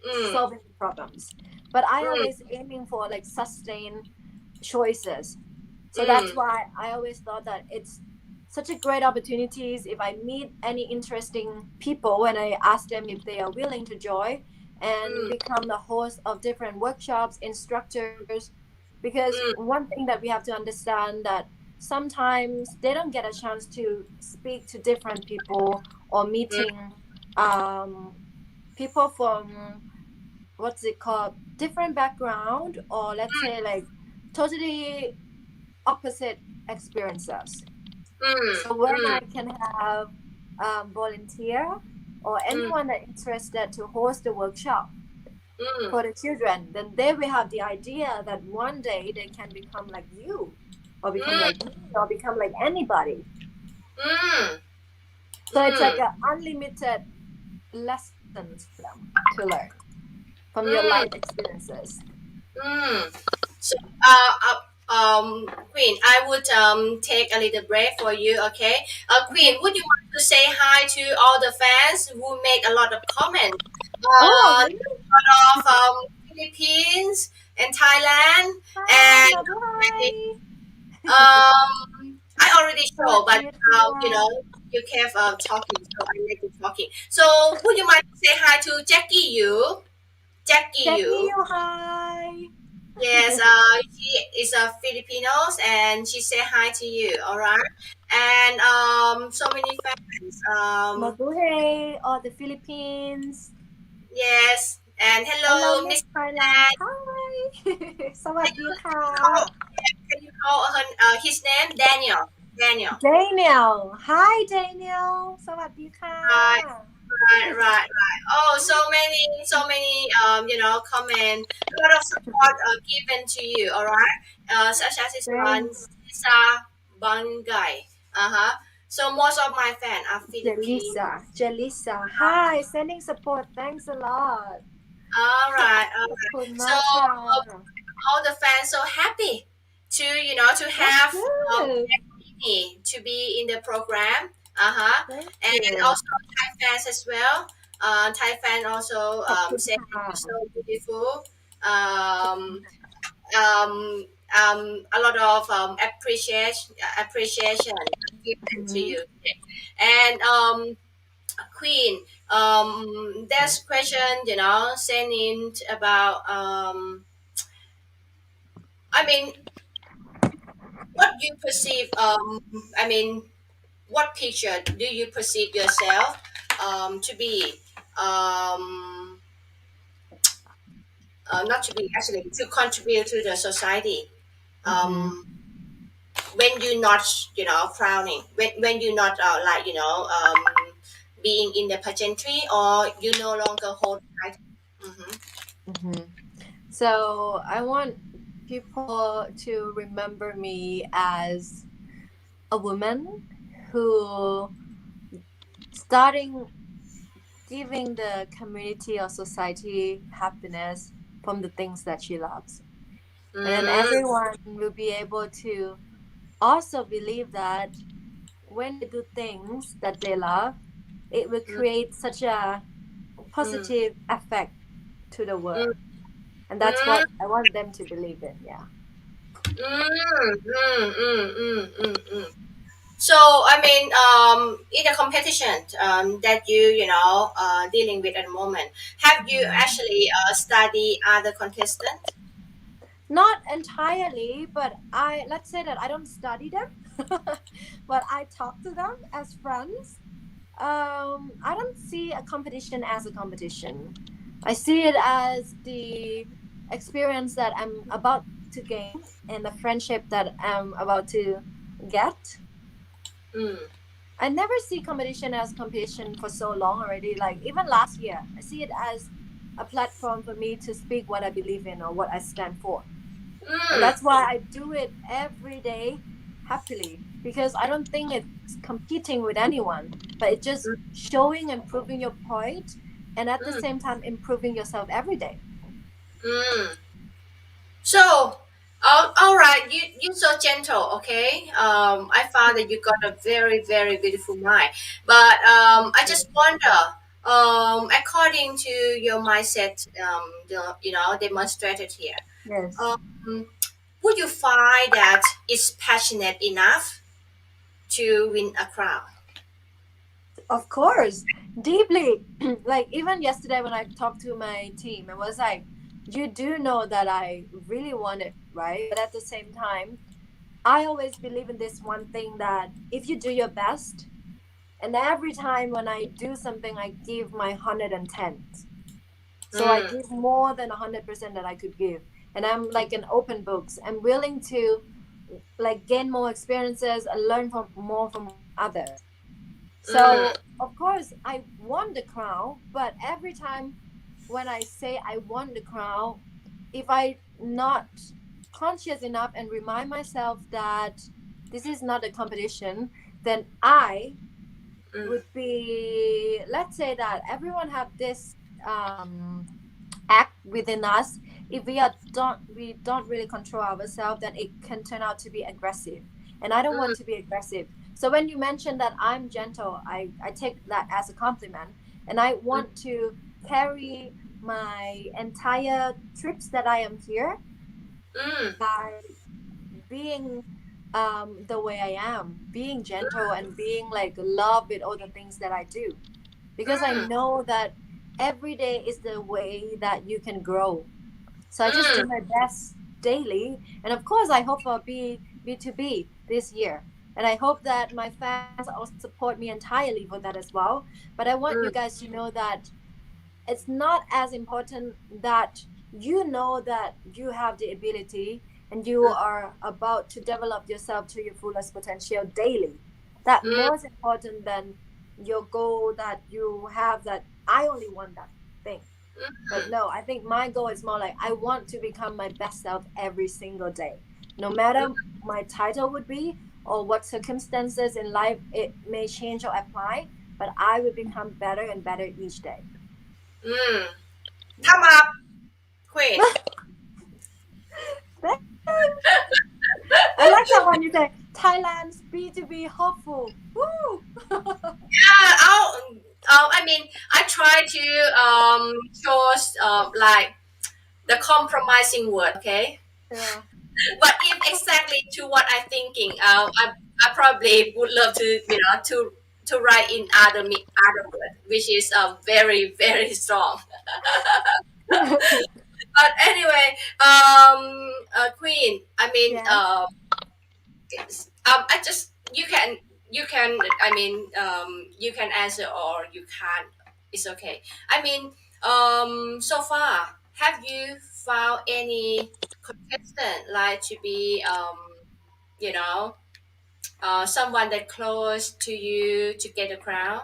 Speaker 1: mm,
Speaker 2: solving problems. But I
Speaker 1: mm,
Speaker 2: always aiming for like sustained choices. So that's
Speaker 1: mm,
Speaker 2: why I always thought that it's such a great opportunities if I meet any interesting people and I ask them if they are willing to join and
Speaker 1: mm,
Speaker 2: become the host of different workshops, instructors. Because
Speaker 1: mm,
Speaker 2: one thing that we have to understand that sometimes they don't get a chance to speak to different people or
Speaker 1: mm,
Speaker 2: meeting um, people from what's it called different background or let's say like totally opposite experiences.
Speaker 1: mm,
Speaker 2: So when
Speaker 1: mm,
Speaker 2: I can have volunteer or
Speaker 1: mm,
Speaker 2: anyone that interested to host the workshop
Speaker 1: mm,
Speaker 2: for the children, then they will have the idea that one day they can become like you or become
Speaker 1: mm,
Speaker 2: like me or become like anybody.
Speaker 1: mm,
Speaker 2: So it's like
Speaker 1: mm,
Speaker 2: a unlimited lessons for them to learn from your life
Speaker 1: mm.
Speaker 2: experiences.
Speaker 1: Mm. So, uh, Queen, I would take a little break for you, okay? Queen, would you want to say hi to all the fans who make a lot of comments?
Speaker 2: Oh, really?
Speaker 1: Of Philippines and Thailand,
Speaker 2: Hi,
Speaker 1: and
Speaker 2: mabuhay!
Speaker 1: I already show, but
Speaker 2: Sawasdee
Speaker 1: you kept talking, so I let you talking. So, would you mind to say hi to Jackie? Jackie,
Speaker 2: Jackie,
Speaker 1: you.
Speaker 2: you hi!
Speaker 1: Yes, she is a Filipinos and she said hi to you, all right? And so many fans.
Speaker 2: Mabuhay, all the Philippines.
Speaker 1: Yes, and
Speaker 2: Hello,
Speaker 1: hello,
Speaker 2: Miss
Speaker 1: Miss
Speaker 2: Thailand.
Speaker 1: Tan.
Speaker 2: Hi! สวัสดีค่ะ
Speaker 1: call can you call his name Daniel? Daniel.
Speaker 2: Daniel Hi Daniel สวัสดีค่ะ
Speaker 1: Right, right. Oh, so many comment, a lot of support given to you. All right, such as this one,
Speaker 2: Thanks
Speaker 1: Lisa Bangay. Uh-huh. So most of my fans are Filipino.
Speaker 2: Jelisa Hi sending support thanks a lot
Speaker 1: All right, all
Speaker 2: ขอบ
Speaker 1: right.
Speaker 2: คุณ
Speaker 1: So
Speaker 2: มากค่ะ
Speaker 1: all the fans so happy to to
Speaker 2: That's
Speaker 1: have
Speaker 2: good
Speaker 1: Queenie to be in the program. Uh-huh.
Speaker 2: Thank
Speaker 1: And
Speaker 2: you
Speaker 1: also Thai fans as well. Thai fan also
Speaker 2: ขอบคุณ
Speaker 1: say
Speaker 2: ค่ะ
Speaker 1: you're so beautiful. Um, a lot of appreciation given to
Speaker 2: Mhm.
Speaker 1: you. And Queen, there's question, sent in about I mean, what you perceive I mean, what picture do you perceive yourself to be um not to be actually to contribute to the society
Speaker 2: Mhm.
Speaker 1: um when you're not crowning, when you're not being in the pageantry or you no longer hold title. Mm-hmm.
Speaker 2: Mhm. So I want people to remember me as a woman who starting giving the community or society happiness from the things that she loves. And then
Speaker 1: Mm,
Speaker 2: everyone will be able to also believe that when they do things that they love, it will
Speaker 1: mm,
Speaker 2: create such a
Speaker 1: mm,
Speaker 2: positive effect to the
Speaker 1: mm,
Speaker 2: world. And that's
Speaker 1: mm,
Speaker 2: what I want them to believe in. Yeah.
Speaker 1: mm. So I mean, in a competition that dealing with at the moment, have you
Speaker 2: Mhm.
Speaker 1: actually study other contestants?
Speaker 2: Not entirely, but I let's say that I don't study them, but I talk to them as friends. I don't see a competition as a competition. I see it as the experience that I'm about to gain and the friendship that I'm about to get.
Speaker 1: Mm,
Speaker 2: I never see competition as competition for so long already. Like even last year, I see it as a platform for me to speak what I believe in or what I stand for. And
Speaker 1: mm,
Speaker 2: that's why I do it every day happily because I don't think it's competing with anyone, but it's just showing and proving your point and at the
Speaker 1: mm,
Speaker 2: same time improving yourself every day.
Speaker 1: mm. So, all right, you're so gentle, okay? I found that you got a very beautiful mind, but
Speaker 2: Thank
Speaker 1: I
Speaker 2: you.
Speaker 1: just wonder, according to your mindset, demonstrated here,
Speaker 2: Yes.
Speaker 1: um, would you find that it's passionate enough to win a crown?
Speaker 2: Of course. Deeply. Like even yesterday when I talked to my team, it was like, you do know that I really want it, right? But at the same time, I always believe in this one thing that if you do your best, and every time when I do something, I give my 110. So I
Speaker 1: Mm,
Speaker 2: give more than 100% that I could give. And I'm like an open books. I'm willing to like gain more experiences and learn from more from others.
Speaker 1: mm,
Speaker 2: So of course I want the crown, but every time when I say I want the crown, if I not conscious enough and remind myself that this is not a competition, then I
Speaker 1: mm,
Speaker 2: would be, let's say that everyone have this um act within us. If we don't really control ourselves, then it can turn out to be aggressive, and I don't want
Speaker 1: mm,
Speaker 2: to be aggressive. So when you mentioned that I'm gentle, I take that as a compliment, and I
Speaker 1: mm,
Speaker 2: want to carry my entire trips that I am here
Speaker 1: mm,
Speaker 2: by being the way I am, being gentle and being like love with all the things that I do, because I
Speaker 1: mm,
Speaker 2: know that every day is the way that you can grow. So I just do
Speaker 1: mm,
Speaker 2: my best daily, and of course I hope for B2B this year, and I hope that my fans also support me entirely for that as well. But I want you
Speaker 1: mm,
Speaker 2: guys to know that it's not as important that you know that you have the ability and you are about to develop yourself to your fullest potential daily. That
Speaker 1: mm,
Speaker 2: most important than your goal that you have, that I only want that thing. But no, I think my goal is more like I want to become my best self every single day. No matter my title would be or what circumstances in life it may change or apply, but I will become better and better each day.
Speaker 1: mm. Come
Speaker 2: Yes.
Speaker 1: up, Queen.
Speaker 2: Thanks. I like that one you say. Thailand's B2B hopeful. Woo!
Speaker 1: I mean, I try to choose like the compromising word, okay?
Speaker 2: Yeah.
Speaker 1: But if exactly to what I'm thinking, I probably would love to, to write in other word, which is very very strong. But anyway, Queen. I mean,
Speaker 2: Yes.
Speaker 1: I just you can I mean you can answer or you can't. It's okay. I mean, so far, have you found any contestant like to be you know someone that close to you to get a crown?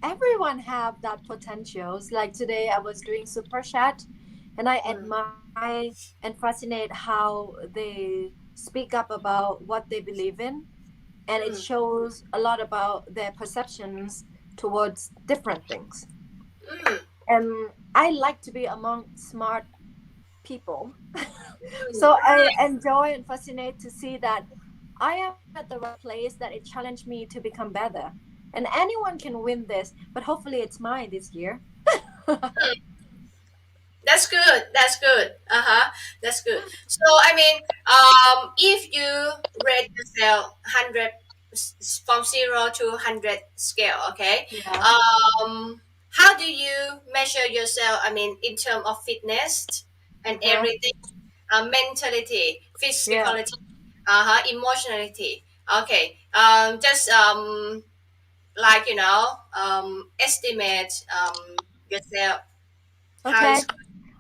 Speaker 2: Everyone have that potentials. Like today, I was doing super chat, and I
Speaker 1: Mm,
Speaker 2: admire and fascinate how they speak up about what they believe in, and it
Speaker 1: mm,
Speaker 2: shows a lot about their perceptions towards different things.
Speaker 1: mm,
Speaker 2: And I like to be among smart people.
Speaker 1: mm,
Speaker 2: So I enjoy and fascinate to see that I am at the right place, that it challenged me to become better. And anyone can win this, but hopefully it's mine this year.
Speaker 1: mm. That's good. That's good. Uh-huh. That's good. So I mean, if you rate yourself 100 from 0 to 100 scale, okay?
Speaker 2: Yeah.
Speaker 1: How do you measure yourself? I mean, in terms of fitness and
Speaker 2: Uh-huh.
Speaker 1: everything, mentality,
Speaker 2: Yeah.
Speaker 1: physicality, emotionality. Okay. Just like estimate yourself. How
Speaker 2: Okay.
Speaker 1: is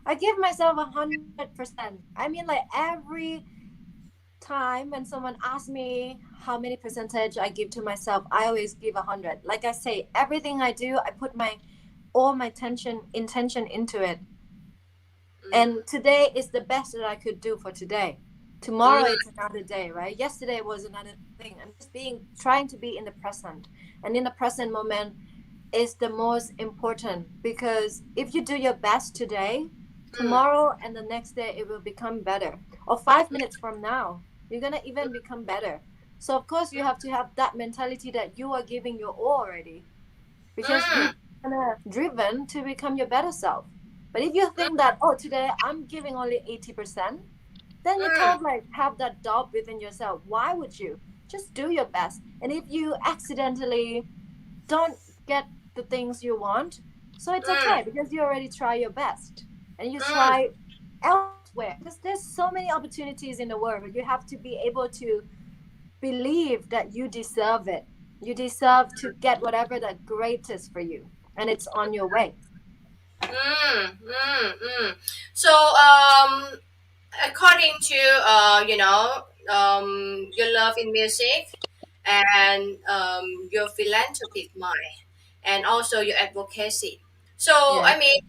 Speaker 2: I give myself 100%. I mean, like every time when someone asks me how many percentage I give to myself, I always give 100. Like I say, everything I do, I put my all my tension intention into it.
Speaker 1: mm,
Speaker 2: And today is the best that I could do for today. Tomorrow
Speaker 1: mm,
Speaker 2: it's another day, right? Yesterday was another thing. I'm just being trying to be in the present. And in the present moment is the most important, because if you do your best today,
Speaker 1: mm,
Speaker 2: tomorrow and the next day it will become better. Or 5 minutes from now, you're gonna even become better. So of course you have to have that mentality that you are giving your all already, because
Speaker 1: mm,
Speaker 2: you are driven to become your better self. But if you think that, oh, today I'm giving only 80%, then you
Speaker 1: mm,
Speaker 2: kind of like have that doubt within yourself. Why would you? Just do your best. And if you accidentally don't get the things you want, so it's
Speaker 1: mm,
Speaker 2: okay because you already try your best and you
Speaker 1: mm,
Speaker 2: try elsewhere, because there's so many opportunities in the world. But you have to be able to believe that you deserve it. You deserve to get whatever the greatest for you, and it's on your way.
Speaker 1: mm. So, according to your love in music and your philanthropic mind and also your advocacy. So,
Speaker 2: Yeah.
Speaker 1: I mean,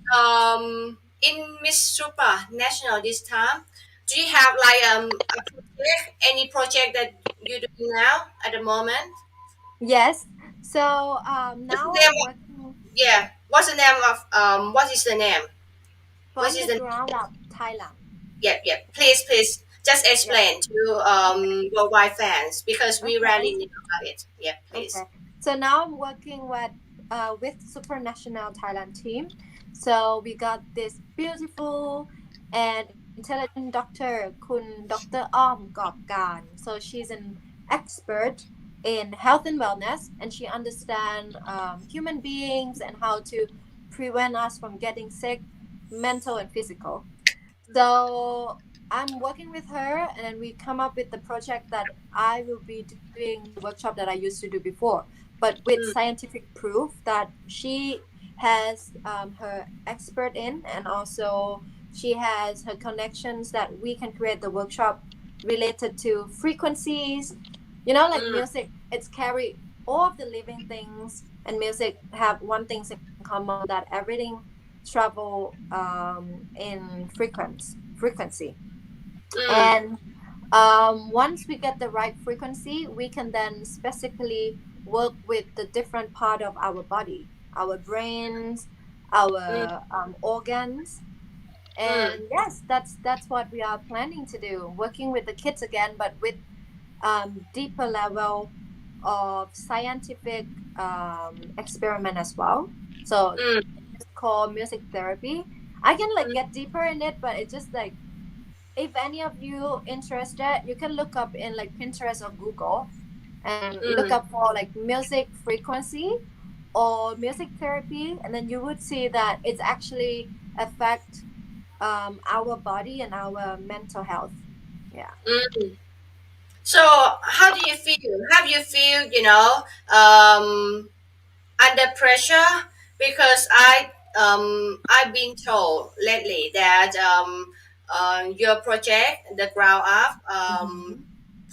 Speaker 1: in Miss Super National this time, do you have like a project, any project that you're doing now at the moment?
Speaker 2: Yes. So
Speaker 1: What's the
Speaker 2: now
Speaker 1: name
Speaker 2: I'm
Speaker 1: of,
Speaker 2: working
Speaker 1: yeah, what's the name of what is the name? What
Speaker 2: from
Speaker 1: is
Speaker 2: the
Speaker 1: the
Speaker 2: ground up, Thailand.
Speaker 1: Yep, yep. Please, just
Speaker 2: Yeah.
Speaker 1: explain to
Speaker 2: Okay.
Speaker 1: worldwide fans because we rarely
Speaker 2: Okay.
Speaker 1: know about it. Yep,
Speaker 2: Okay.
Speaker 1: please.
Speaker 2: So now I'm working with Supranational Thailand team. So we got this beautiful and intelligent doctor, Kun Dr. Om Gopkan. So she's an expert in health and wellness, and she understands human beings and how to prevent us from getting sick, mental and physical. So I'm working with her, and then we come up with the project that I will be doing the workshop that I used to do before, but with
Speaker 1: Mm,
Speaker 2: scientific proof that she has her expert in, and also she has her connections that we can create the workshop related to frequencies. You know, like
Speaker 1: mm,
Speaker 2: music, it's carry all of the living things, and music have one thing in common, that everything travel in frequency.
Speaker 1: mm,
Speaker 2: And once we get the right frequency, we can then specifically work with the different part of our body, our brains,
Speaker 1: mm,
Speaker 2: our organs.
Speaker 1: mm,
Speaker 2: And yes, that's what we are planning to do, working with the kids again, but with deeper level of scientific experiment as well. So
Speaker 1: mm,
Speaker 2: it's called music therapy. I can like
Speaker 1: mm,
Speaker 2: get deeper in it, but it's just like, if any of you interested, you can look up in like Pinterest or Google and look
Speaker 1: mm,
Speaker 2: up for like music frequency or music therapy, and then you would see that it's actually affect our body and our mental health. Yeah.
Speaker 1: mm. So, how do you feel? Have you feel, um, under pressure? Because I've been told lately that your project, the ground up,
Speaker 2: Hmm.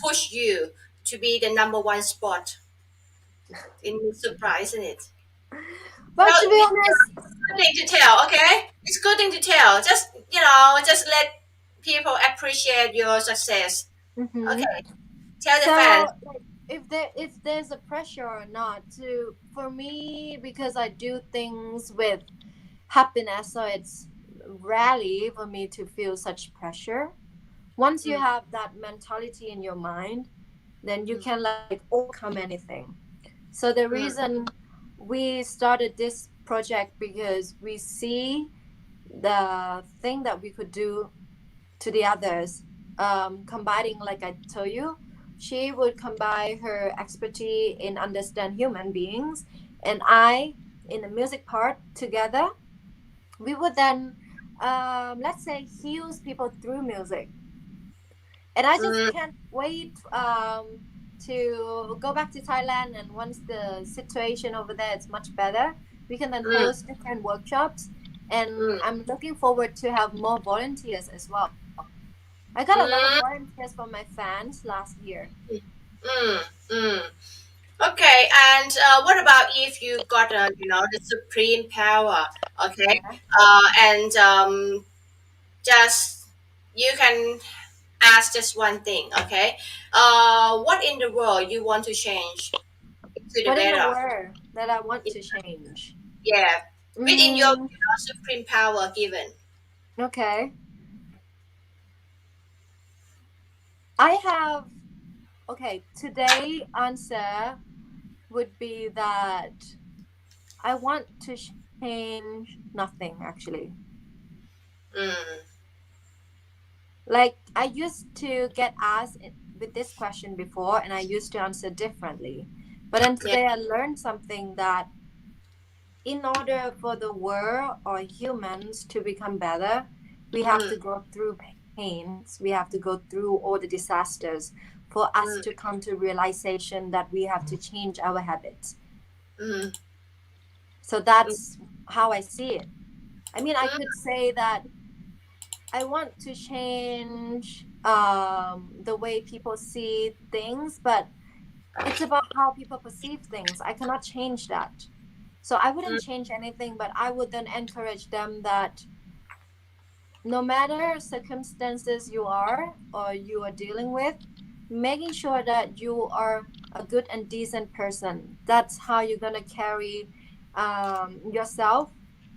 Speaker 1: push you to be the number one spot in surprise, isn't it?
Speaker 2: But
Speaker 1: Well,
Speaker 2: to be
Speaker 1: it's
Speaker 2: honest,
Speaker 1: a good thing to tell, okay? It's a good thing to tell. Just, just let people appreciate your success.
Speaker 2: hmm,
Speaker 1: Okay, tell the
Speaker 2: so
Speaker 1: fans.
Speaker 2: like, if there's a pressure or not, to for me, because I do things with happiness, so it's rarely for me to feel such pressure. Once you
Speaker 1: Mm,
Speaker 2: have that mentality in your mind, then you
Speaker 1: mm,
Speaker 2: can like overcome anything. So the
Speaker 1: mm,
Speaker 2: reason we started this project, because we see the thing that we could do to the others, combining, like I told you, she would combine her expertise in understand human beings, and I in the music part together. We would then, let's say, heals people through music. And I just
Speaker 1: mm,
Speaker 2: can't wait to go back to Thailand. And once the situation over there is much better, we can then
Speaker 1: mm,
Speaker 2: host different workshops. And
Speaker 1: mm,
Speaker 2: I'm looking forward to have more volunteers as well. I got a lot of
Speaker 1: mm,
Speaker 2: volunteers from my fans last year.
Speaker 1: mm, mm. Okay, and what about if you got the supreme power? Okay,
Speaker 2: Yeah.
Speaker 1: and just you can ask just one thing. Okay, what in the world you want to change to the
Speaker 2: What in the
Speaker 1: better?
Speaker 2: world that I want to change?
Speaker 1: Yeah, within your
Speaker 2: Mm,
Speaker 1: supreme power given.
Speaker 2: okay. I have, okay, today answer would be that I want to change nothing actually.
Speaker 1: Mm,
Speaker 2: Like, I used to get asked with this question before, and I used to answer differently. But then
Speaker 1: yeah.
Speaker 2: today I learned something, that in order for the world or humans to become better, we have
Speaker 1: Mm,
Speaker 2: to go through pains, we have to go through all the disasters for us
Speaker 1: mm,
Speaker 2: to come to realization that we have to change our habits.
Speaker 1: mm,
Speaker 2: So
Speaker 1: mm,
Speaker 2: that's how I see it. I mean, I
Speaker 1: mm,
Speaker 2: could say that I want to change the way people see things, but it's about how people perceive things. I cannot change that. So I wouldn't change anything, but I would then encourage them that no matter circumstances you are or you are dealing with, making sure that you are a good and decent person. That's how you're going to carry yourself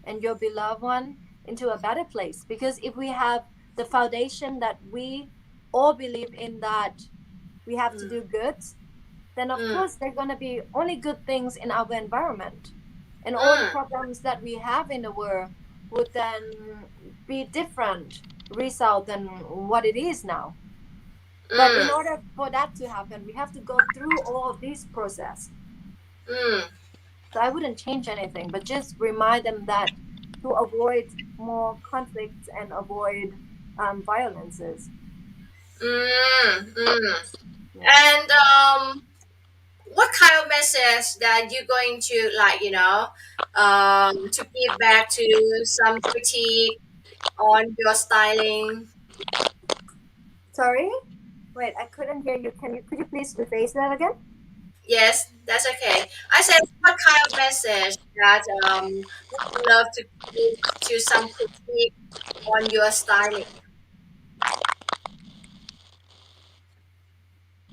Speaker 2: and your beloved one into a better place. Because if we have the foundation that we all believe in, that we have to
Speaker 1: mm,
Speaker 2: do good, then of
Speaker 1: mm,
Speaker 2: course there are going to be only good things in our environment. And all the
Speaker 1: mm,
Speaker 2: problems that we have in the world would then be different result than what it is now. But in
Speaker 1: mm,
Speaker 2: order for that to happen, we have to go through all of this process.
Speaker 1: mm,
Speaker 2: So I wouldn't change anything, but just remind them that to avoid more conflicts and avoid violences.
Speaker 1: mm, mm.
Speaker 2: Yeah.
Speaker 1: And what kind of message that you're going to like, to give back to some critique on your styling?
Speaker 2: Sorry? Wait, I couldn't hear you. Could you please rephrase that again?
Speaker 1: Yes, that's okay. I said, what kind of message that would you love to give to some critique on your styling?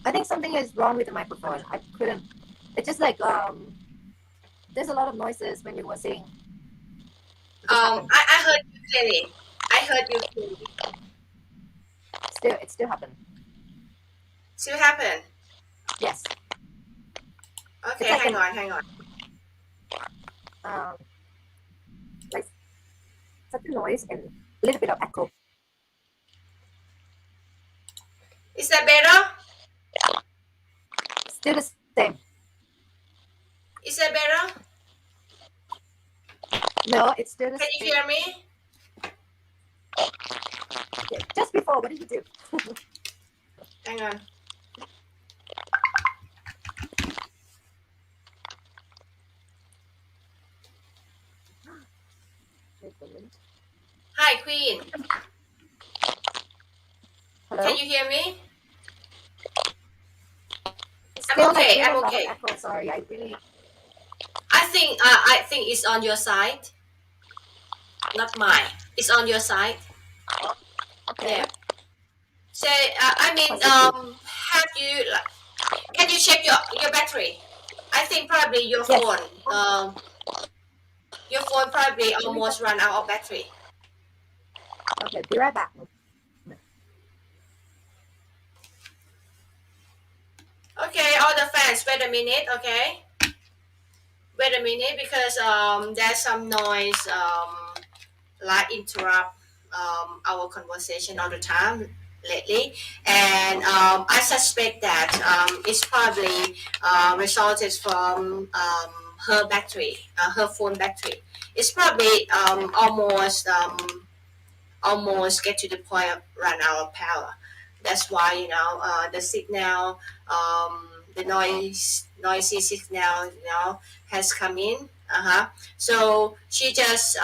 Speaker 2: I think something is wrong with the microphone. I couldn't. It's just like there's a lot of noises when you were saying. It just happened.
Speaker 1: I heard you clearly. I heard you clearly.
Speaker 2: It still happened.
Speaker 1: Still happen.
Speaker 2: Yes. It's
Speaker 1: Okay,
Speaker 2: like
Speaker 1: hang
Speaker 2: an
Speaker 1: on, hang on.
Speaker 2: um like such a noise and a little bit of echo.
Speaker 1: Is that better?
Speaker 2: Still the same.
Speaker 1: Is that better?
Speaker 2: No, it's still the
Speaker 1: Can you
Speaker 2: same.
Speaker 1: hear me?
Speaker 2: Yeah, just before, what did you do?
Speaker 1: Hang on. Hi, Queen.
Speaker 2: Hello?
Speaker 1: Can you hear me?
Speaker 2: It's
Speaker 1: I'm
Speaker 2: still like
Speaker 1: okay.
Speaker 2: there's a
Speaker 1: I'm
Speaker 2: lot of
Speaker 1: okay.
Speaker 2: echo. Sorry, I really.
Speaker 1: I think it's on your side, not mine. It's on your side.
Speaker 2: Okay.
Speaker 1: Yeah. So I mean,
Speaker 2: Possibly.
Speaker 1: have you like? Can you check your battery? I think probably
Speaker 2: Yes.
Speaker 1: your phone probably
Speaker 2: Let me check.
Speaker 1: almost run out of battery.
Speaker 2: Okay, be right back.
Speaker 1: Okay, all the fans, wait a minute. Okay, wait a minute because there's some noise like interrupt our conversation all the time lately, and I suspect that it's probably resulted from her battery, her phone battery. It's probably almost get to the point of run out of power. That's why the signal, the noisy signal, has come in. So she just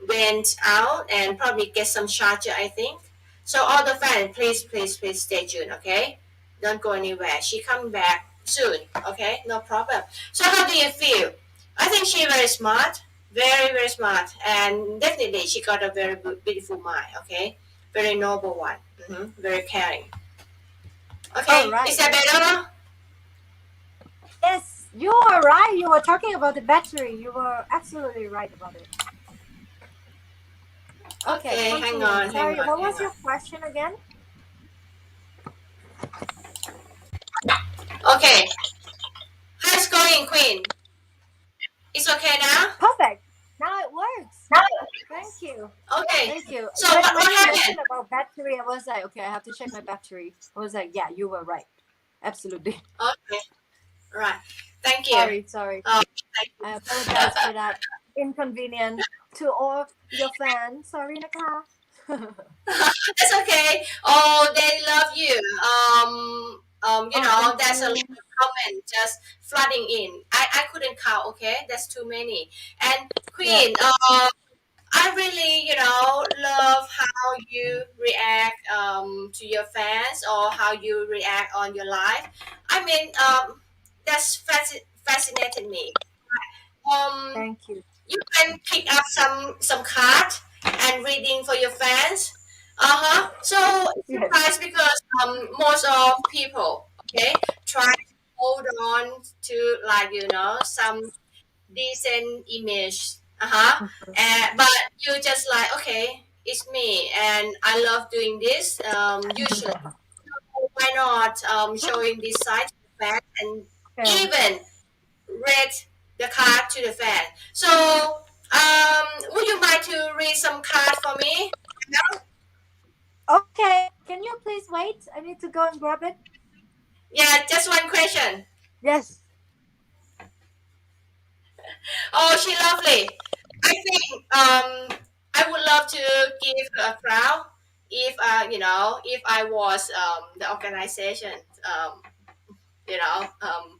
Speaker 1: went out and probably get some charger, I think. So all the fans, please stay tuned, okay? Don't go anywhere. She come back soon, okay? No problem. So how do you feel? I think she very smart, very smart, and definitely she got a very beautiful mind, okay? Very noble one, very caring.
Speaker 2: All
Speaker 1: Okay, is
Speaker 2: right.
Speaker 1: that better?
Speaker 2: Yes, you are right. You were talking about the battery. You were absolutely right about it. Okay,
Speaker 1: Okay, hang
Speaker 2: continue.
Speaker 1: on, hang
Speaker 2: Sorry,
Speaker 1: on,
Speaker 2: what
Speaker 1: hang
Speaker 2: was
Speaker 1: on.
Speaker 2: your question again?
Speaker 1: Okay, how's going, Queen? It's okay now?
Speaker 2: Perfect. Now it works. Thank you.
Speaker 1: Okay.
Speaker 2: Thank you.
Speaker 1: So
Speaker 2: When
Speaker 1: what
Speaker 2: you
Speaker 1: happened?
Speaker 2: mentioned about battery, I was like, okay, I have to check my battery. I was like, yeah, you were right. Absolutely.
Speaker 1: Okay, right. Thank you.
Speaker 2: Sorry.
Speaker 1: Thank you.
Speaker 2: I apologize for that inconvenience to all your fans. Sorry, Naka.
Speaker 1: That's okay. Oh, they love you.
Speaker 2: Oh, thank
Speaker 1: there's a lot
Speaker 2: you.
Speaker 1: of comment just flooding in. I couldn't count. Okay, that's too many. And
Speaker 2: Yeah.
Speaker 1: Queen, I really, love how you react to your fans or how you react on your life. I mean, that's fascinated me. Um,
Speaker 2: Thank you.
Speaker 1: you can pick up some card and reading for your fans. So it's
Speaker 2: Yes.
Speaker 1: surprised because most of people, okay, try to hold on to like some decent image. But you just like, okay, it's me and I love doing this. Usually, why not showing this side to the fans and
Speaker 2: Okay.
Speaker 1: even read the card to the fan. So, would you mind to read some card for me?
Speaker 2: Okay. Can you please wait? I need to go and grab it.
Speaker 1: Yeah, just one question.
Speaker 2: Yes.
Speaker 1: Oh, she lovely. I think I would love to give her a crown if if I was the organization. Um,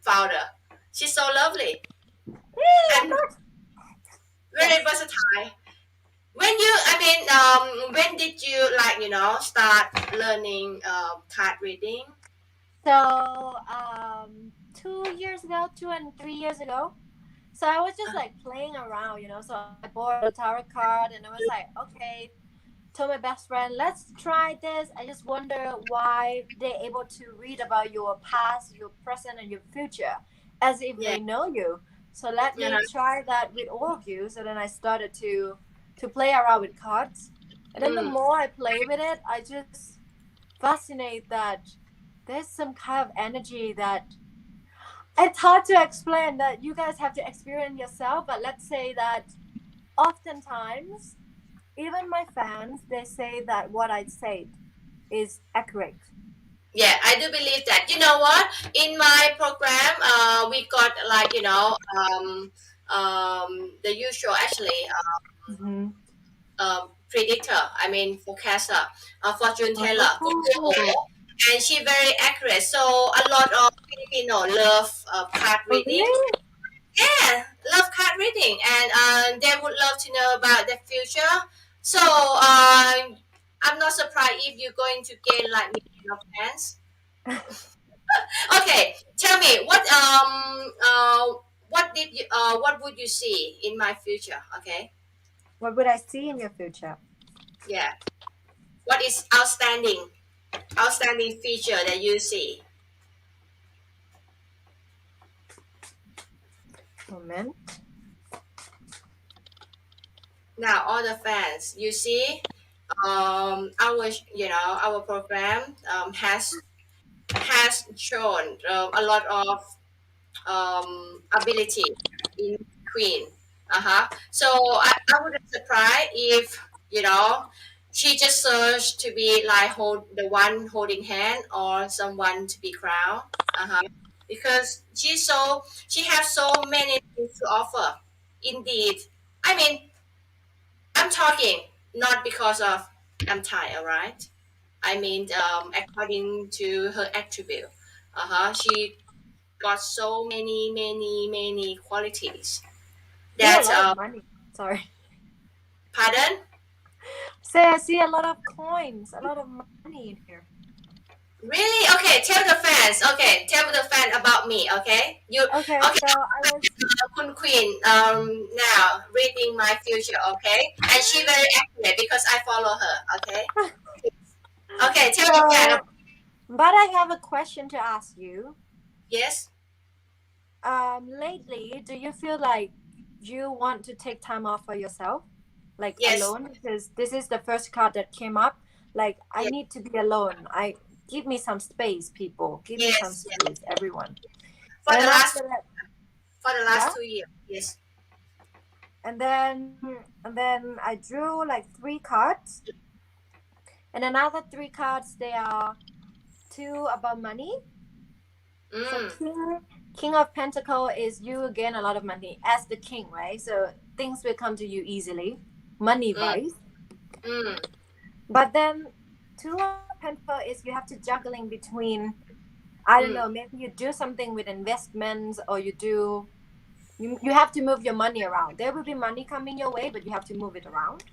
Speaker 1: founder. She's so lovely
Speaker 2: Yay, of
Speaker 1: and
Speaker 2: course.
Speaker 1: very
Speaker 2: Yes.
Speaker 1: versatile. When did you start learning card reading?
Speaker 2: So, 2 years ago, 2 and 3 years ago. So I was just
Speaker 1: Uh,
Speaker 2: like playing around, So I bought a tarot card and I was like, okay, told my best friend, let's try this. I just wonder why they're able to read about your past, your present, and your future as if
Speaker 1: yeah.
Speaker 2: they know you. So let me
Speaker 1: Uh-huh.
Speaker 2: try that with all of you. So then I started to play around with cards. And then the
Speaker 1: Mm.
Speaker 2: more I play with it, I just fascinate that there's some kind of energy that it's hard to explain that you guys have to experience yourself. But let's say that oftentimes even my fans, they say that what I said is accurate.
Speaker 1: Yeah, I do believe that. You know what? In my program, we got the usual actually
Speaker 2: Mm-hmm.
Speaker 1: predictor. I mean forecaster, fortune teller,
Speaker 2: Oh,
Speaker 1: and she very accurate. So a lot of Filipino love card
Speaker 2: oh
Speaker 1: reading.
Speaker 2: really?
Speaker 1: Yeah, love card reading, and they would love to know about the future. So I'm not surprised if you're going to gain like million of fans. Okay, tell me what would you see in my future? Okay,
Speaker 2: What would I see in your future?
Speaker 1: yeah, what is outstanding feature that you see
Speaker 2: Moment.
Speaker 1: now? All the fans, you see, our program has shown a lot of ability in Queen. So I wouldn't surprise if she just searched to be like the one holding hand or someone to be crowned. Because she has so many things to offer. Indeed, I mean I'm talking not because of I'm Thai, alright. I mean according to her attribute. She got so many qualities
Speaker 2: See a
Speaker 1: that
Speaker 2: lot of money. Sorry.
Speaker 1: pardon.
Speaker 2: Say I see a lot of coins, a lot of money in here.
Speaker 1: Really? Okay, tell the fans. Okay, tell the fan about me. Okay, you
Speaker 2: Okay,
Speaker 1: okay?
Speaker 2: so I was
Speaker 1: Kun Queen now reading my future. Okay, and she very accurate because I follow her. Okay. Okay, tell the fan.
Speaker 2: so but I have a question to ask you.
Speaker 1: Yes.
Speaker 2: Lately, do you feel like you want to take time off for yourself? Like
Speaker 1: Yes.
Speaker 2: alone? Because this is the first card that came up. Like, I
Speaker 1: Yes.
Speaker 2: need to be alone. I give me some space, people. Give me some
Speaker 1: Yes. Yes.
Speaker 2: space, everyone.
Speaker 1: For
Speaker 2: And
Speaker 1: the
Speaker 2: then
Speaker 1: last
Speaker 2: after that,
Speaker 1: for the
Speaker 2: yeah.
Speaker 1: last 2 years. Yes.
Speaker 2: And then I drew like three cards. And another three cards, they are two about money. So
Speaker 1: Mm.
Speaker 2: King of Pentacle is you gain a lot of money as the king, right? So things will come to you easily, money
Speaker 1: Mm.
Speaker 2: wise.
Speaker 1: Mm.
Speaker 2: But then two of Pentacle is you have to juggling between, I don't
Speaker 1: Mm.
Speaker 2: know, maybe you do something with investments or you have to move your money around. There will be money coming your way, but you have to move it around.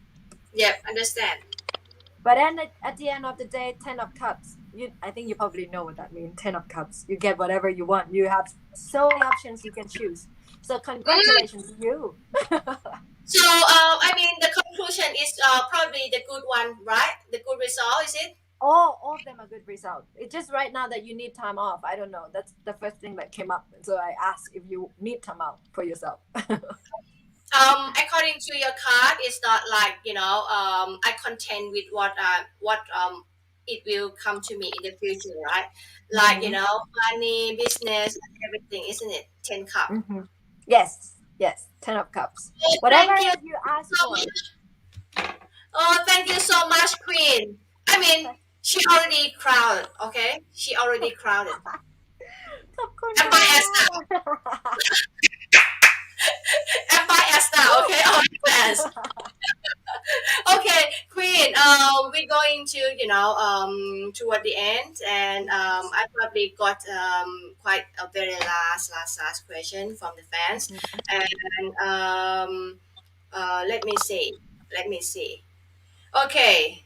Speaker 1: Yep. Understand.
Speaker 2: But then at the end of the day, 10 of cups. I think you probably know what that means. 10 of cups. You get whatever you want. You have so many options you can choose. So
Speaker 1: Mm.
Speaker 2: congratulations to you.
Speaker 1: So, I mean, the conclusion is probably the good one, right? The good result, is it?
Speaker 2: All of them are good results. It's just right now that you need time off. I don't know. That's the first thing that came up. So I asked if you need time out for yourself.
Speaker 1: According to your card, it's not like I content with what it will come to me in the future, right? Like
Speaker 2: Mm-hmm.
Speaker 1: money, business, and everything, isn't it? 10 cup.
Speaker 2: Mm-hmm. Yes, yes. 10 of cups.
Speaker 1: Oh,
Speaker 2: Whatever
Speaker 1: thank you
Speaker 2: you ask
Speaker 1: so
Speaker 2: for.
Speaker 1: much. Oh, thank you so much, Queen. I mean, she already crowded. Okay, she already crowded.
Speaker 2: ขอบคุณ
Speaker 1: I'm biased now.
Speaker 2: ค่ะ
Speaker 1: I'm biased now. Okay, all fans. Okay, Queen. we're going to, toward the end, and I probably got quite a very last question from the fans,
Speaker 2: Mhm.
Speaker 1: and let me see, let me see. Okay,